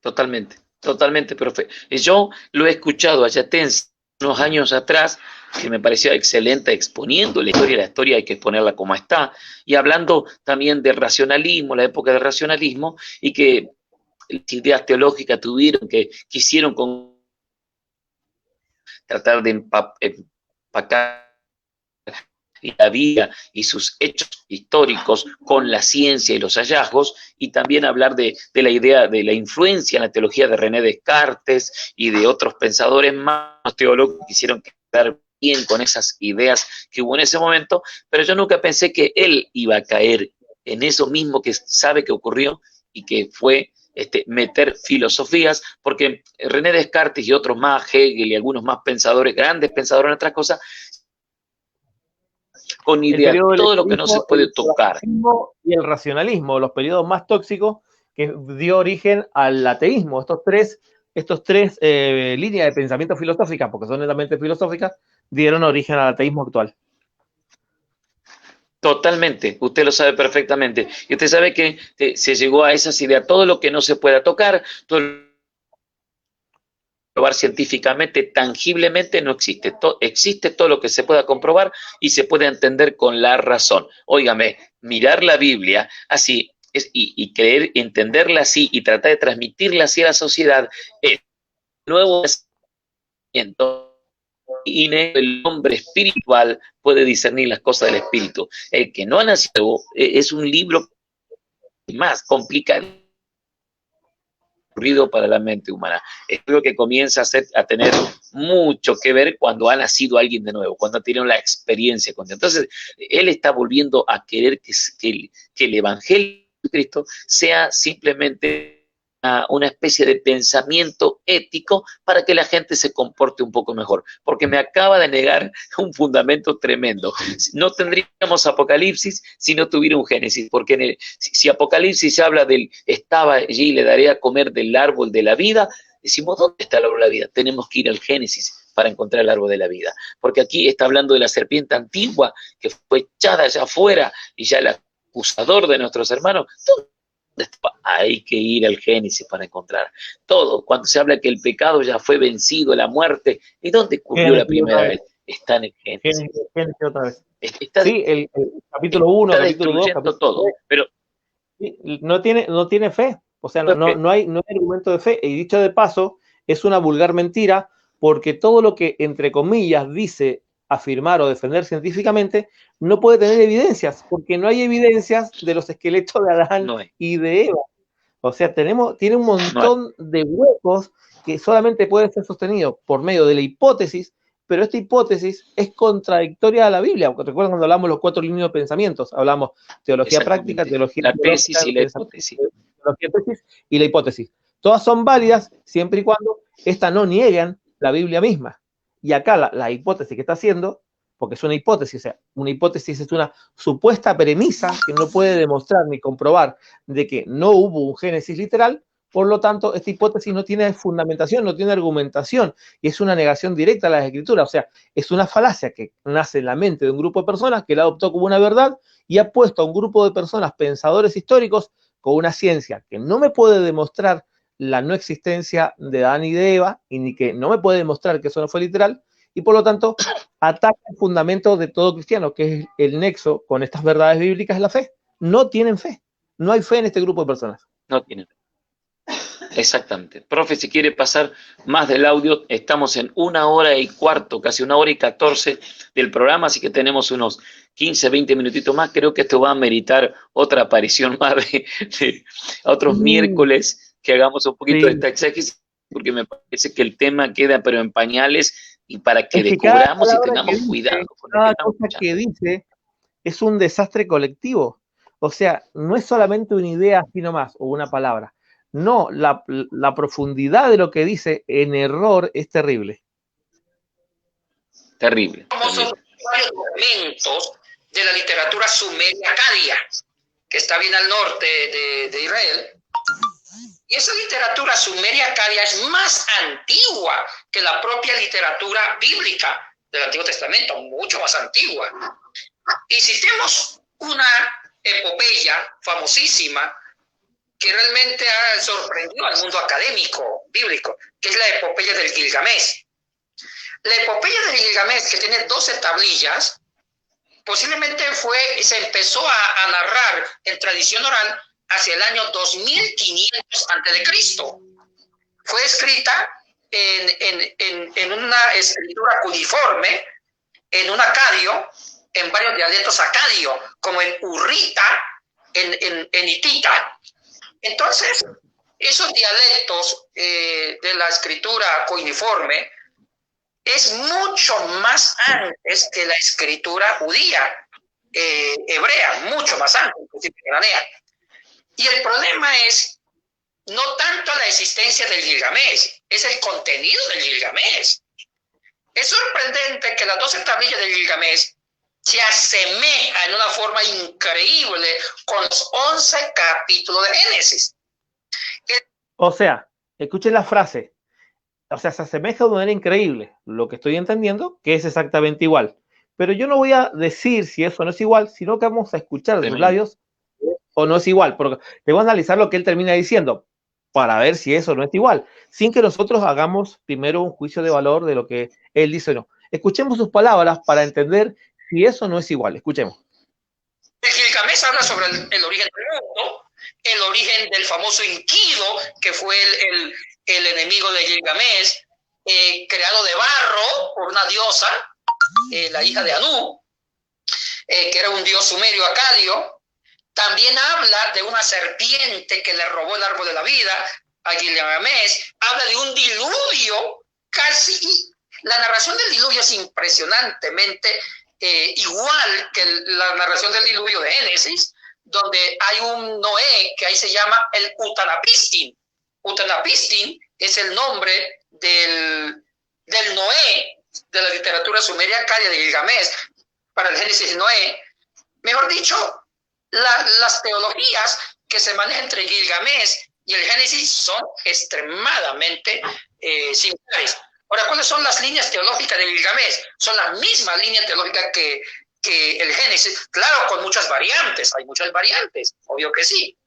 Totalmente, profe. Yo lo he escuchado a Yatense unos años atrás, que me parecía excelente exponiendo la historia hay que exponerla como está, y hablando también del racionalismo, la época del racionalismo, y que las ideas teológicas quisieron tratar de empacar la vida y sus hechos históricos con la ciencia y los hallazgos, y también hablar de la idea de la influencia en la teología de René Descartes y de otros pensadores más teólogos que quisieron quedar bien con esas ideas que hubo en ese momento, pero yo nunca pensé que él iba a caer en eso mismo que sabe que ocurrió y que fue meter filosofías, porque René Descartes y otros más, Hegel y algunos más pensadores, grandes pensadores en otras cosas, con ideas de todo lo que no se puede tocar. Y el racionalismo, los periodos más tóxicos que dio origen al ateísmo, estos tres líneas de pensamiento filosóficas, porque son netamente filosóficas, dieron origen al ateísmo actual. Totalmente, usted lo sabe perfectamente. Y usted sabe que se llegó a esas ideas, todo lo que no se pueda tocar, todo probar científicamente, tangiblemente, no existe. Existe todo lo que se pueda comprobar y se puede entender con la razón. Óigame, mirar la Biblia así y creer, entenderla así y tratar de transmitirla así a la sociedad es nuevo pensamiento. Y el hombre espiritual puede discernir las cosas del espíritu. El que no ha nacido es un libro más complicado para la mente humana. Es algo que comienza a tener mucho que ver cuando ha nacido alguien de nuevo, cuando ha tenido la experiencia con Dios. Entonces, él está volviendo a querer que el Evangelio de Cristo sea simplemente una especie de pensamiento ético para que la gente se comporte un poco mejor, porque me acaba de negar un fundamento tremendo. No tendríamos Apocalipsis si no tuviera un Génesis, porque si Apocalipsis habla del estaba allí y le daré a comer del árbol de la vida, decimos, ¿dónde está el árbol de la vida? Tenemos que ir al Génesis para encontrar el árbol de la vida, porque aquí está hablando de la serpiente antigua que fue echada allá afuera y ya el acusador de nuestros hermanos. Hay que ir al Génesis para encontrar todo. Cuando se habla que el pecado ya fue vencido, la muerte, ¿y dónde ocurrió la primera vez? Está en el Génesis. Génesis otra vez. Sí, el capítulo 1, capítulo 2, capítulo todo, 3, pero no tiene fe. O sea, no hay argumento de fe. Y dicho de paso, es una vulgar mentira, porque todo lo que, entre comillas, dice afirmar o defender científicamente, no puede tener evidencias, porque no hay evidencias de los esqueletos de Adán y de Eva. O sea, tiene un montón de huecos que solamente pueden ser sostenidos por medio de la hipótesis, pero esta hipótesis es contradictoria a la Biblia. Recuerdan cuando hablamos de los 4 líneas de pensamientos, hablamos teología práctica, teología la tesis y la hipótesis. Teología tesis y la hipótesis. Todas son válidas siempre y cuando estas no niegan la Biblia misma. Y acá la hipótesis que está haciendo, porque es una hipótesis, o sea, una hipótesis es una supuesta premisa que no puede demostrar ni comprobar de que no hubo un Génesis literal, por lo tanto, esta hipótesis no tiene fundamentación, no tiene argumentación, y es una negación directa a las Escrituras, o sea, es una falacia que nace en la mente de un grupo de personas que la adoptó como una verdad y ha puesto a un grupo de personas, pensadores históricos, con una ciencia que no me puede demostrar la no existencia de Adán y de Eva, y ni que no me puede demostrar que eso no fue literal, y por lo tanto ataca el fundamento de todo cristiano, que es el nexo con estas verdades bíblicas, la fe. No tienen fe, no hay fe en este grupo de personas. No tienen. Exactamente. Profe, si quiere pasar más del audio, estamos en 1 hora y cuarto, casi 1 hora y 14 del programa, así que tenemos unos 15, 20 minutitos más. Creo que esto va a meritar otra aparición más de otros miércoles que hagamos un poquito de esta exégesis, porque me parece que el tema queda pero en pañales y para que descubramos y tengamos cuidado. Cada cosa que dice es un desastre colectivo. O sea, no es solamente una idea así nomás o una palabra. No, la profundidad de lo que dice en error es terrible. Terrible. Son varios documentos de la literatura sumeria acadia, que está bien al norte de Israel. Y esa literatura sumeria acadia es más antigua que la propia literatura bíblica del Antiguo Testamento, mucho más antigua. Y citemos una epopeya famosísima que realmente ha sorprendido al mundo académico bíblico, que es la epopeya del Gilgamesh. La epopeya del Gilgamesh, que tiene 12 tablillas, posiblemente se empezó a narrar en tradición oral hacia el año 2500 a.C. Fue escrita en una escritura cuneiforme, en un acadio, en varios dialectos acadio, como en urrita, en hitita. Entonces, esos dialectos de la escritura cuneiforme es mucho más antes que la escritura judía, hebrea, mucho más antes, inclusive cananea. Y el problema es no tanto la existencia del Gilgamesh, es el contenido del Gilgamesh. Es sorprendente que las 12 tablillas del Gilgamesh se asemeja en una forma increíble con los 11 capítulos de Génesis. O sea, escuchen la frase. O sea, se asemeja de manera increíble. Lo que estoy entendiendo, que es exactamente igual. Pero yo no voy a decir si eso no es igual, sino que vamos a escuchar de sus labios o no es igual. Porque te voy a analizar lo que él termina diciendo para ver si eso no es igual, sin que nosotros hagamos primero un juicio de valor de lo que él dice o no. Escuchemos sus palabras para entender si eso no es igual. Escuchemos. El Gilgamesh habla sobre el origen del mundo, el origen del famoso Enkidu, que fue el enemigo de Gilgamesh, creado de barro por una diosa, la hija de Anu, que era un dios sumerio acadio. También habla de una serpiente que le robó el árbol de la vida a Gilgamesh. Habla de un diluvio, casi. La narración del diluvio es impresionantemente igual que la narración del diluvio de Génesis, donde hay un Noé que ahí se llama el Utanapistin. Utanapistin es el nombre del Noé de la literatura sumeria acadia de Gilgamesh para el Génesis de Noé. Mejor dicho, las teologías que se manejan entre Gilgamesh y el Génesis son extremadamente similares. Ahora, ¿cuáles son las líneas teológicas de Gilgamesh? Son las mismas líneas teológicas que el Génesis, claro, con muchas variantes. Hay muchas variantes, obvio que sí.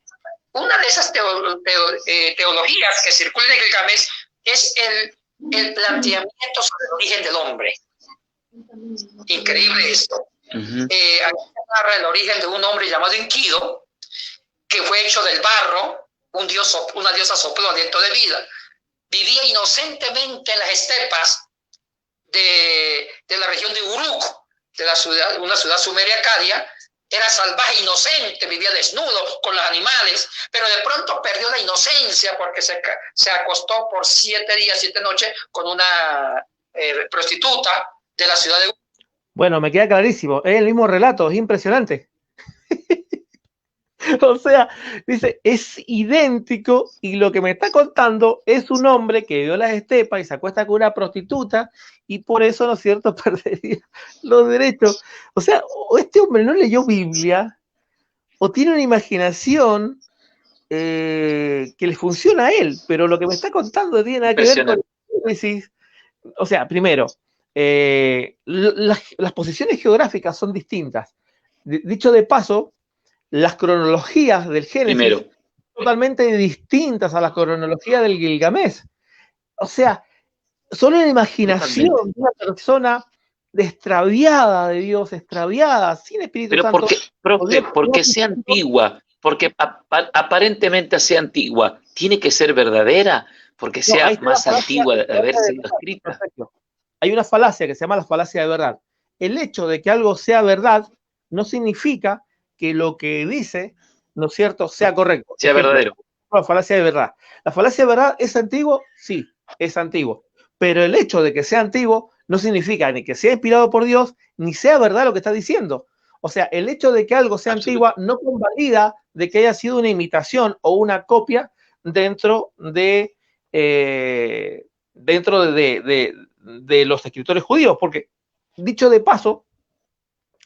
Una de esas teologías que circulan en Gilgamesh es el planteamiento sobre el origen del hombre. Increíble esto. Aquí se narra el origen de un hombre llamado Enkidu, que fue hecho del barro, una diosa sopló aliento de vida. Vivía inocentemente en las estepas de la región de Uruk, una ciudad sumeria acadia. Era salvaje, inocente, vivía desnudo con los animales, pero de pronto perdió la inocencia porque se acostó por 7 días, 7 noches con una prostituta de la ciudad de Uruk. Bueno, me queda clarísimo, es el mismo relato, es impresionante. O sea, dice, es idéntico y lo que me está contando es un hombre que vio las estepas y se acuesta con una prostituta y por eso, ¿no es cierto?, perdería los derechos. O sea, o este hombre no leyó Biblia o tiene una imaginación que le funciona a él, pero lo que me está contando tiene nada que ver con el Génesis. O sea, primero, las posiciones geográficas son distintas. Dicho de paso, las cronologías del Génesis son totalmente distintas a las cronologías del Gilgamesh. O sea, solo la imaginación de una persona extraviada de Dios, extraviada, sin Espíritu Pero Santo. porque sea antigua, porque aparentemente sea antigua, ¿tiene que ser verdadera? Porque sea más antigua de haber sido escrita. Perfecto. Hay una falacia que se llama la falacia de verdad. El hecho de que algo sea verdad no significa que lo que dice, ¿no es cierto?, sea correcto. Sea verdadero. La falacia de verdad. ¿La falacia de verdad es antiguo? Sí, es antiguo. Pero el hecho de que sea antiguo no significa ni que sea inspirado por Dios, ni sea verdad lo que está diciendo. O sea, el hecho de que algo sea antiguo no convalida de que haya sido una imitación o una copia dentro de los escritores judíos, porque, dicho de paso,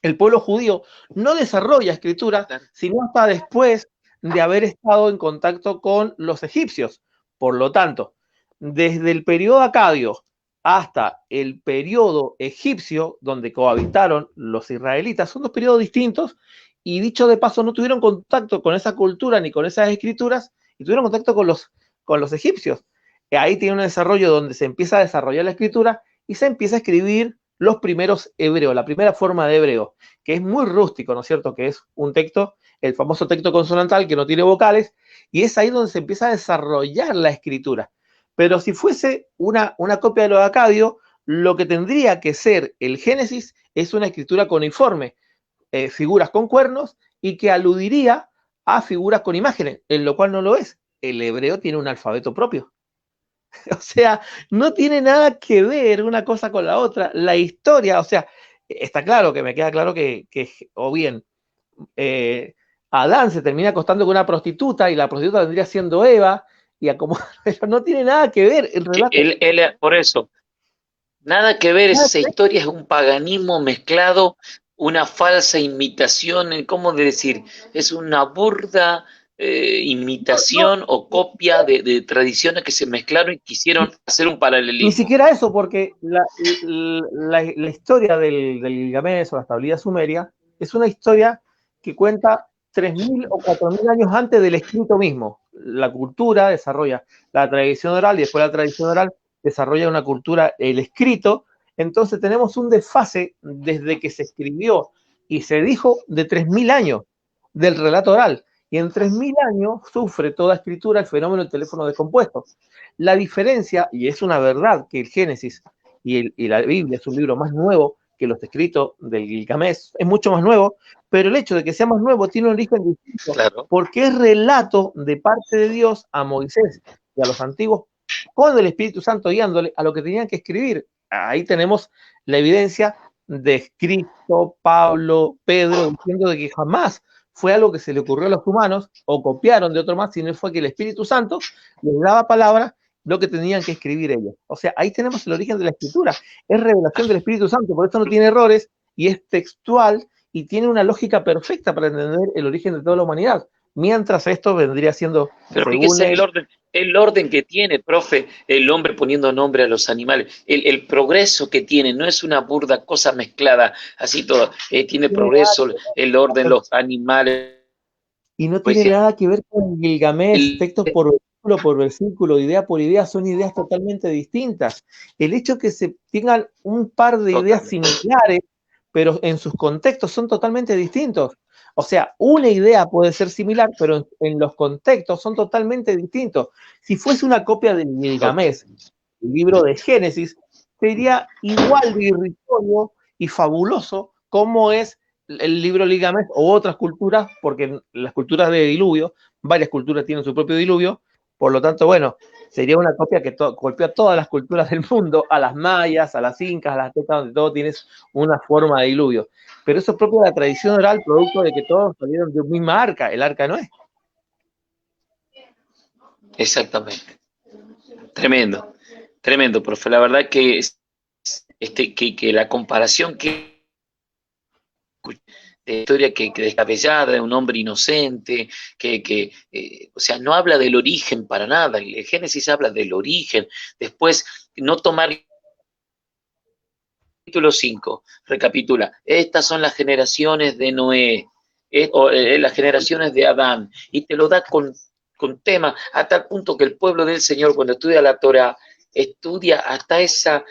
el pueblo judío no desarrolla escritura sino hasta después de haber estado en contacto con los egipcios. Por lo tanto, desde el periodo acadio hasta el periodo egipcio, donde cohabitaron los israelitas, son dos periodos distintos, y dicho de paso, no tuvieron contacto con esa cultura ni con esas escrituras, y tuvieron contacto con los egipcios. Ahí tiene un desarrollo donde se empieza a desarrollar la escritura y se empieza a escribir los primeros hebreos, la primera forma de hebreo, que es muy rústico, ¿no es cierto? Que es un texto, el famoso texto consonantal que no tiene vocales, y es ahí donde se empieza a desarrollar la escritura. Pero si fuese una copia de lo de Acadio, lo que tendría que ser el Génesis es una escritura cuneiforme, figuras con cuernos, y que aludiría a figuras con imágenes, en lo cual no lo es. El hebreo tiene un alfabeto propio. O sea, no tiene nada que ver una cosa con la otra. La historia, o sea, está claro que me queda claro que o bien, Adán se termina acostando con una prostituta y la prostituta vendría siendo Eva, pero no tiene nada que ver el relato. Por eso, nada que ver, esa historia es un paganismo mezclado, una falsa imitación, ¿cómo decir? Es una burda imitación o copia de tradiciones que se mezclaron y quisieron hacer un paralelismo. Ni siquiera eso, porque la historia del Gilgamesh o la estabilidad sumeria es una historia que cuenta 3.000 o 4.000 años antes del escrito mismo. La cultura desarrolla la tradición oral y después la tradición oral desarrolla una cultura, el escrito. Entonces tenemos un desfase desde que se escribió y se dijo de 3.000 años del relato oral. Y en 3.000 años sufre toda escritura el fenómeno del teléfono descompuesto. La diferencia, y es una verdad, que el Génesis y la Biblia es un libro más nuevo que los escritos del Gilgamesh, es mucho más nuevo, pero el hecho de que sea más nuevo tiene un origen distinto, claro, porque es relato de parte de Dios a Moisés y a los antiguos, con el Espíritu Santo guiándole a lo que tenían que escribir. Ahí tenemos la evidencia de Cristo, Pablo, Pedro, diciendo de que jamás fue algo que se le ocurrió a los humanos o copiaron de otro más, sino fue que el Espíritu Santo les daba palabra lo que tenían que escribir ellos. O sea, ahí tenemos el origen de la escritura. Es revelación del Espíritu Santo, por eso no tiene errores y es textual y tiene una lógica perfecta para entender el origen de toda la humanidad. Mientras esto vendría siendo... Pero fíjese el orden que tiene, profe, el hombre poniendo nombre a los animales, el progreso que tiene, no es una burda cosa mezclada, así todo, tiene progreso, el orden, los animales. Y no tiene nada que ver con Gilgamesh, texto por versículo, idea por idea, son ideas totalmente distintas. El hecho que se tengan un par de ideas similares, pero en sus contextos son totalmente distintos. O sea, una idea puede ser similar, pero en los contextos son totalmente distintos. Si fuese una copia del Gilgamesh, el libro de Génesis, sería igual de irrisorio y fabuloso como es el libro Gilgamesh o otras culturas, porque las culturas de diluvio, varias culturas tienen su propio diluvio, por lo tanto, bueno, sería una copia que golpea a todas las culturas del mundo, a las mayas, a las incas, a las aztecas, donde todo tienes una forma de diluvio. Pero eso es propio de la tradición oral, producto de que todos salieron de una misma arca, el arca no es. Exactamente. Tremendo, tremendo, profe. La verdad que la comparación de historia que descabellada, de un hombre inocente, o sea, no habla del origen para nada. El Génesis habla del origen. Después, no tomar... Capítulo 5, recapitula. Estas son las generaciones de Noé, las generaciones de Adán, y te lo da con tema, a tal punto que el pueblo del Señor, cuando estudia la Torah, estudia hasta esa,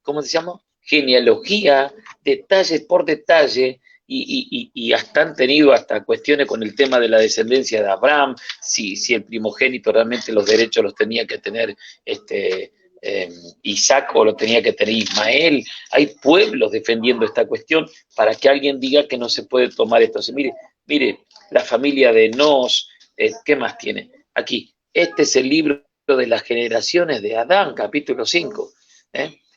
¿cómo se llama? Genealogía, detalle por detalle, y hasta han tenido hasta cuestiones con el tema de la descendencia de Abraham, si el primogénito realmente los derechos los tenía que tener Isaac o lo tenía que tener Ismael. Hay pueblos defendiendo esta cuestión para que alguien diga que no se puede tomar esto. Así, mire, la familia de Nos, ¿qué más tiene? Aquí, este es el libro de las generaciones de Adán, capítulo 5.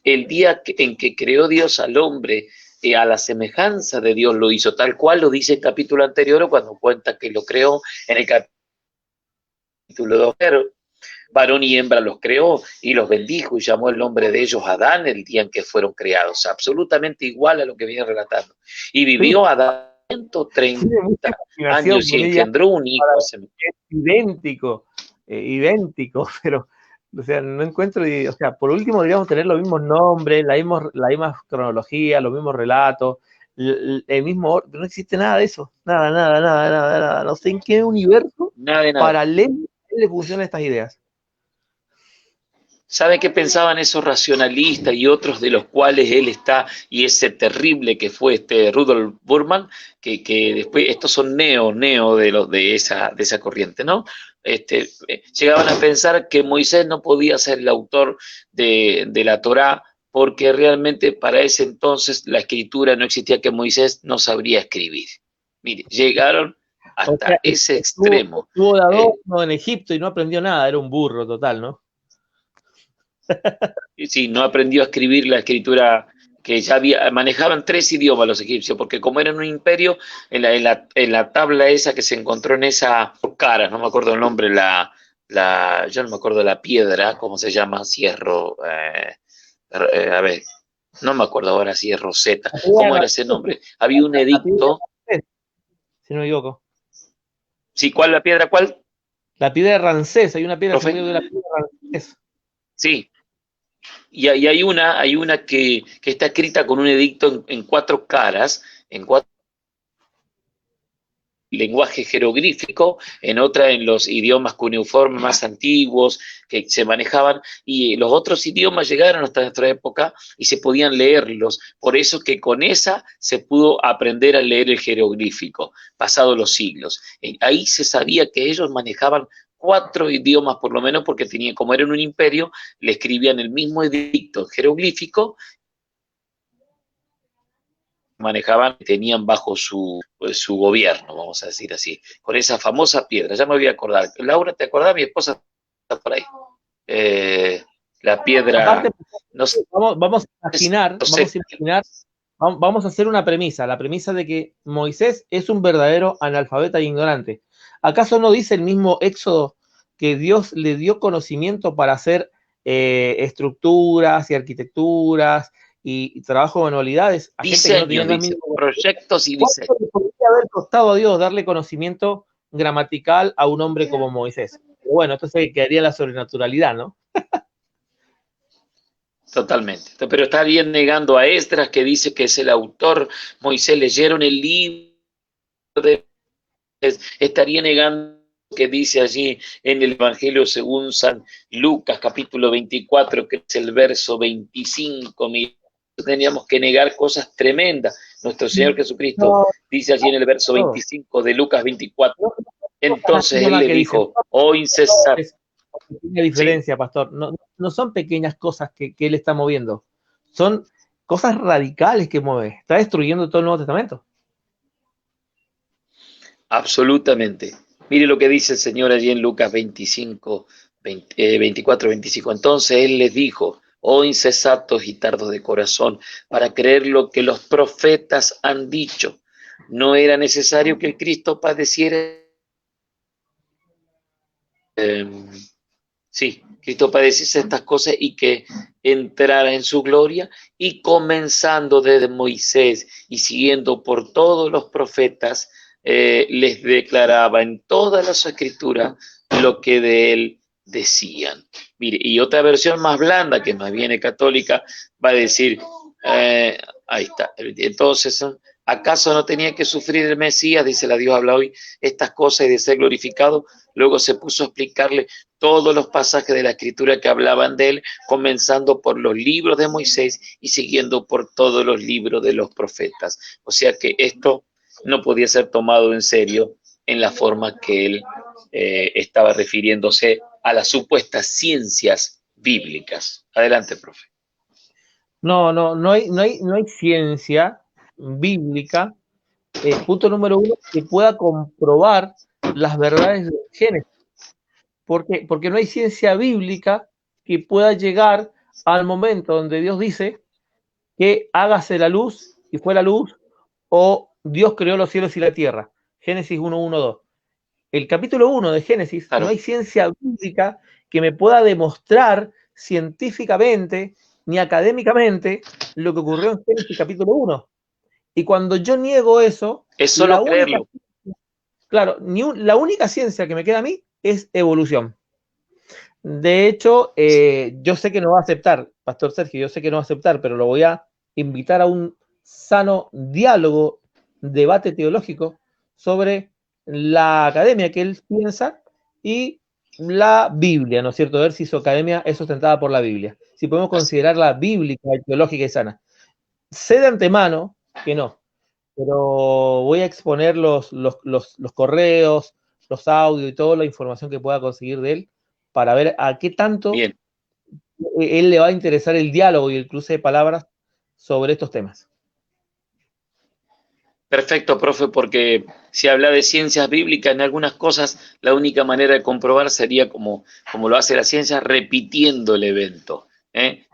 El día en que creó Dios al hombre, a la semejanza de Dios lo hizo, tal cual lo dice el capítulo anterior, cuando cuenta que lo creó en el capítulo 2. Varón y hembra los creó y los bendijo y llamó el nombre de ellos Adán el día en que fueron creados. Absolutamente igual a lo que viene relatando. Y vivió Adán 130 años y engendró un hijo. Es idéntico, pero, o sea, no encuentro, o sea, por último deberíamos tener los mismos nombres, la misma cronología, los mismos relatos, el mismo orden. No existe nada de eso, nada. No sé en qué universo paralelo le funcionan estas ideas. ¿Sabe qué pensaban esos racionalistas y otros de los cuales él está, y ese terrible que fue Rudolf Burman, que después estos son neo de esa corriente, ¿no? Llegaban a pensar que Moisés no podía ser el autor de la Torá, porque realmente para ese entonces la escritura no existía, que Moisés no sabría escribir. Mire, llegaron hasta ese extremo. Estuvo de adorno en Egipto y no aprendió nada, era un burro total, ¿no? Sí, no aprendió a escribir la escritura, que ya manejaban 3 idiomas los egipcios, porque como eran un imperio, en la tabla esa que se encontró en esa cara, no me acuerdo el nombre, yo no me acuerdo la piedra, ¿cómo se llama? Cierro, a ver, no me acuerdo ahora si es Rosetta, ¿cómo era ese nombre? Había un edicto. Si no me equivoco. Sí, ¿cuál la piedra? ¿Cuál? La piedra de Ramsés, hay una piedra de la piedra de Ramsés. Sí. Y hay una que está escrita con un edicto en 4 caras, en 4 lenguaje jeroglífico, en otra en los idiomas cuneiformes más antiguos que se manejaban, y los otros idiomas llegaron hasta nuestra época y se podían leerlos. Por eso que con esa se pudo aprender a leer el jeroglífico, pasados los siglos. Ahí se sabía que ellos manejaban 4 idiomas por lo menos, porque tenían, como eran un imperio, le escribían el mismo edicto jeroglífico, manejaban, tenían bajo su gobierno, vamos a decir así, con esa famosa piedra. Ya me voy a acordar. Laura, ¿te acordás? Mi esposa está por ahí. La piedra. Aparte, no sé, vamos a hacer una premisa, la premisa de que Moisés es un verdadero analfabeta e ignorante. ¿Acaso no dice el mismo Éxodo que Dios le dio conocimiento para hacer estructuras y arquitecturas y trabajo de manualidades a gente que no tenía el mismo proyectos y diseños? Podría haber costado a Dios darle conocimiento gramatical a un hombre como Moisés? Bueno, entonces quedaría la sobrenaturalidad, ¿no? Totalmente. Pero estarían negando a Esdras, que dice que es el autor. Moisés leyeron el libro estaría negando que dice allí en el Evangelio según San Lucas, capítulo 24, que es el verso 25. Teníamos que negar cosas tremendas. Nuestro Señor Jesucristo dice allí en el verso 25 de Lucas 24. Entonces él le dijo, oh incesanto. Pequeña diferencia, pastor. No son pequeñas cosas que él está moviendo. Son cosas radicales que mueve. Está destruyendo todo el Nuevo Testamento. Absolutamente. Mire lo que dice el Señor allí en Lucas 24, 25. Entonces él les dijo, oh insensatos y tardos de corazón, para creer lo que los profetas han dicho. ¿No era necesario que el Cristo padeciera? Sí, Cristo padeciese estas cosas y que entrara en su gloria, y comenzando desde Moisés y siguiendo por todos los profetas, les declaraba en todas las escrituras lo que de él decían. Mire, y otra versión más blanda, que más viene católica, va a decir, ahí está, entonces ¿Acaso no tenía que sufrir el Mesías? Dice la Dios habla hoy, estas cosas y de ser glorificado. Luego se puso a explicarle todos los pasajes de la Escritura que hablaban de él, comenzando por los libros de Moisés y siguiendo por todos los libros de los profetas. O sea que esto no podía ser tomado en serio en la forma que él estaba refiriéndose a las supuestas ciencias bíblicas. Adelante, profe. No hay ciencia bíblica, punto número uno, que pueda comprobar las verdades del Génesis. Porque no hay ciencia bíblica que pueda llegar al momento donde Dios dice que hágase la luz y fue la luz, o Dios creó los cielos y la tierra. Génesis 1:1-2. El capítulo 1 de Génesis, claro, no hay ciencia bíblica que me pueda demostrar científicamente ni académicamente lo que ocurrió en Génesis capítulo 1. Y cuando yo niego eso, es solo creerlo. Claro, la única ciencia que me queda a mí es evolución. De hecho, yo sé que no va a aceptar, Pastor Sergio, yo sé que no va a aceptar, pero lo voy a invitar a un sano diálogo, debate teológico sobre la academia que él piensa y la Biblia, ¿no es cierto? A ver si su academia es sustentada por la Biblia. Si podemos considerarla bíblica, teológica y sana. Sé de antemano que no, pero voy a exponer los correos, los audios y toda la información que pueda conseguir de él para ver a qué tanto él le va a interesar el diálogo y el cruce de palabras sobre estos temas. Perfecto, profe, porque si habla de ciencias bíblicas, en algunas cosas la única manera de comprobar sería como lo hace la ciencia, repitiendo el evento.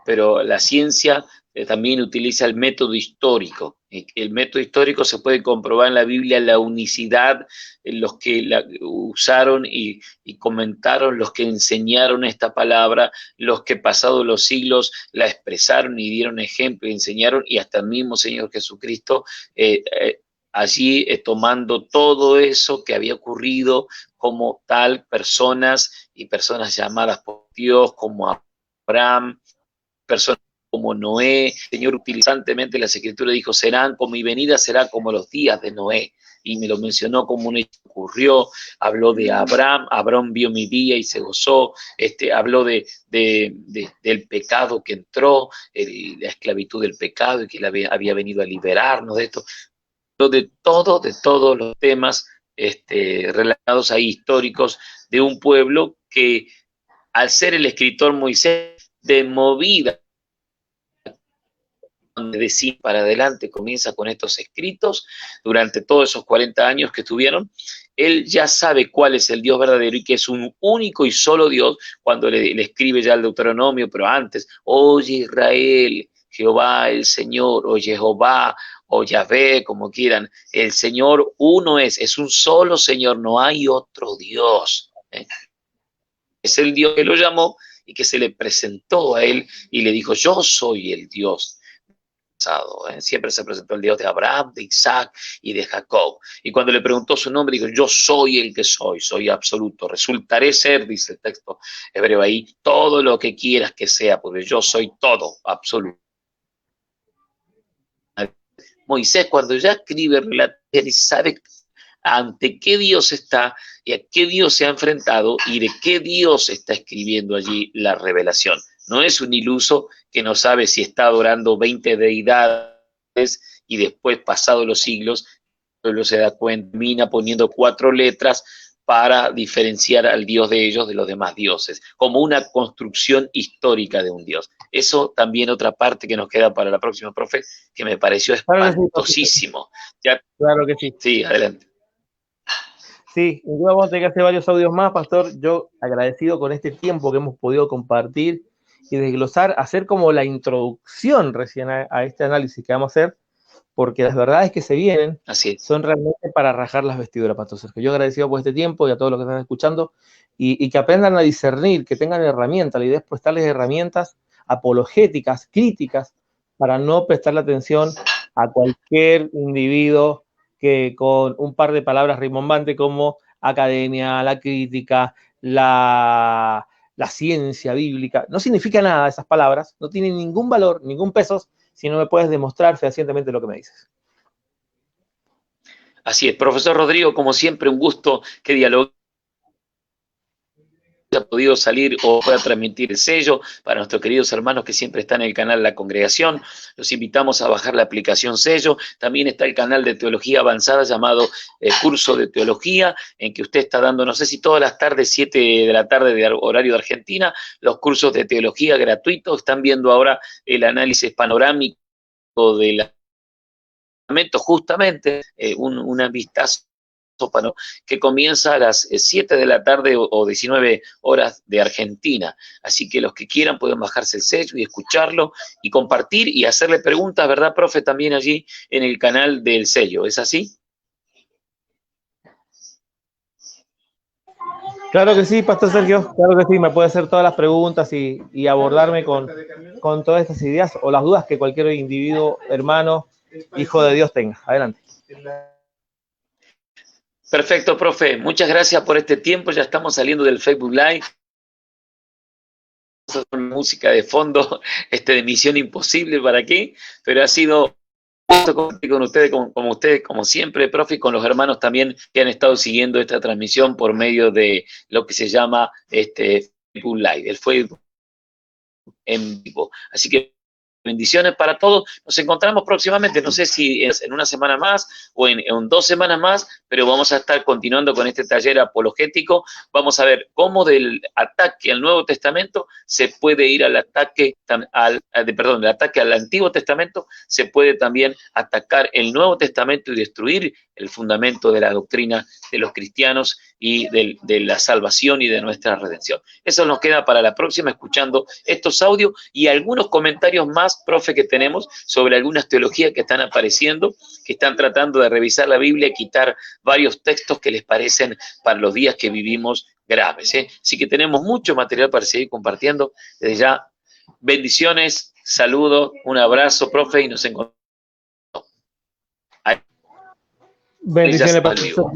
Pero la ciencia también utiliza el método histórico. El método histórico se puede comprobar en la Biblia la unicidad, los que la usaron y comentaron, los que enseñaron esta palabra, los que pasados los siglos la expresaron y dieron ejemplo y enseñaron, y hasta el mismo Señor Jesucristo, allí tomando todo eso que había ocurrido como tal, personas y personas llamadas por Dios como Abraham, personas como Noé. El Señor utilizantemente las Escrituras dijo, serán como mi venida será como los días de Noé. Y me lo mencionó como un hecho que ocurrió. Habló de Abraham, Abraham vio mi día y se gozó. Habló del pecado que entró, la esclavitud del pecado y que él había venido a liberarnos de esto. De todos los temas relacionados ahí históricos de un pueblo que, al ser el escritor Moisés, de movida de sí para adelante, comienza con estos escritos durante todos esos 40 años que estuvieron. Él ya sabe cuál es el Dios verdadero y que es un único y solo Dios cuando le escribe ya el Deuteronomio, pero antes, oye Israel, Jehová el Señor, o Jehová, o Yahvé, como quieran, el Señor uno es un solo Señor, no hay otro Dios. Es el Dios que lo llamó y que se le presentó a él y le dijo, yo soy el Dios. Siempre se presentó el Dios de Abraham, de Isaac y de Jacob. Y cuando le preguntó su nombre, dijo, yo soy el que soy absoluto. Resultaré ser, dice el texto hebreo ahí, todo lo que quieras que sea, porque yo soy todo, absoluto. Moisés, cuando ya escribe, él sabe ante qué Dios está y a qué Dios se ha enfrentado y de qué Dios está escribiendo allí la revelación. No es un iluso que no sabe si está adorando 20 deidades y después, pasados los siglos, solo se da cuenta, termina poniendo 4 letras para diferenciar al Dios de ellos de los demás dioses, como una construcción histórica de un Dios. Eso también otra parte que nos queda para la próxima, profe, que me pareció espantosísimo. Claro que sí. Sí, adelante. Sí, vamos a tener que hacer varios audios más, Pastor. Yo agradecido con este tiempo que hemos podido compartir y desglosar, hacer como la introducción recién a este análisis que vamos a hacer, porque las verdades que se vienen son realmente para rajar las vestiduras, Pastor Sergio. Yo agradecido por este tiempo y a todos los que están escuchando y que aprendan a discernir, que tengan herramientas. La idea es prestarles herramientas apologéticas, críticas, para no prestarle atención a cualquier individuo que con un par de palabras rimbombantes como academia, la crítica, la ciencia bíblica, no significa nada esas palabras, no tienen ningún valor, ningún peso, si no me puedes demostrar fehacientemente lo que me dices. Así es, profesor Rodrigo, como siempre, un gusto que dialogue, ha podido salir o pueda transmitir el sello para nuestros queridos hermanos que siempre están en el canal La Congregación. Los invitamos a bajar la aplicación Sello. También está el canal de Teología Avanzada llamado Curso de Teología, en que usted está dando, no sé si todas las tardes, 7 de la tarde de horario de Argentina, los cursos de teología gratuitos. Están viendo ahora el análisis panorámico del Testamento, justamente una vistazo que comienza a las 7 de la tarde o 19 horas de Argentina. Así que los que quieran pueden bajarse el sello y escucharlo y compartir y hacerle preguntas, ¿verdad, profe? También allí en el canal del sello. ¿Es así? Claro que sí, Pastor Sergio, claro que sí, me puede hacer todas las preguntas y abordarme con todas estas ideas o las dudas que cualquier individuo, hermano, hijo de Dios tenga. Adelante. Perfecto, profe. Muchas gracias por este tiempo. Ya estamos saliendo del Facebook Live. Con música de fondo, de Misión Imposible, ¿para qué? Pero ha sido un gusto compartir con ustedes, como siempre, profe, y con los hermanos también que han estado siguiendo esta transmisión por medio de lo que se llama Facebook Live, el Facebook en vivo. Así que bendiciones para todos. Nos encontramos próximamente, no sé si es en una semana más o en 2 semanas más, pero vamos a estar continuando con este taller apologético. Vamos a ver cómo del ataque al Nuevo Testamento se puede ir al ataque, del ataque al Antiguo Testamento, se puede también atacar el Nuevo Testamento y destruir el fundamento de la doctrina de los cristianos y de la salvación y de nuestra redención. Eso nos queda para la próxima, escuchando estos audios y algunos comentarios más, profe, que tenemos sobre algunas teologías que están apareciendo, que están tratando de revisar la Biblia y quitar varios textos que les parecen para los días que vivimos graves. Así que tenemos mucho material para seguir compartiendo. Desde ya, bendiciones, saludos, un abrazo, profe, y nos encontramos. Bendiciones, profesor.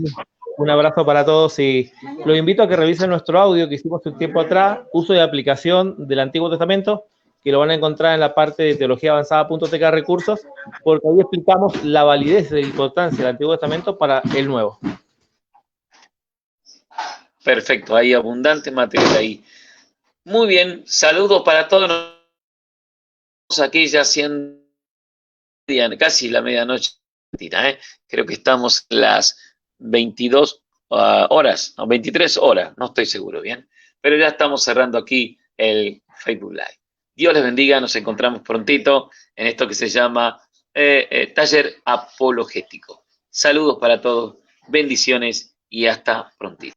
Un abrazo para todos y los invito a que revisen nuestro audio que hicimos un tiempo atrás, uso de aplicación del Antiguo Testamento, que lo van a encontrar en la parte de teologiaavanzada.tk recursos, porque ahí explicamos la validez y la importancia del Antiguo Testamento para el Nuevo. Perfecto, hay abundante material ahí. Muy bien, saludos para todos. Aquí ya siendo casi la medianoche. Creo que estamos las 22 horas, no, 23 horas, no estoy seguro bien, pero ya estamos cerrando aquí el Facebook Live. Dios les bendiga, nos encontramos prontito en esto que se llama Taller Apologético. Saludos para todos, bendiciones y hasta prontito.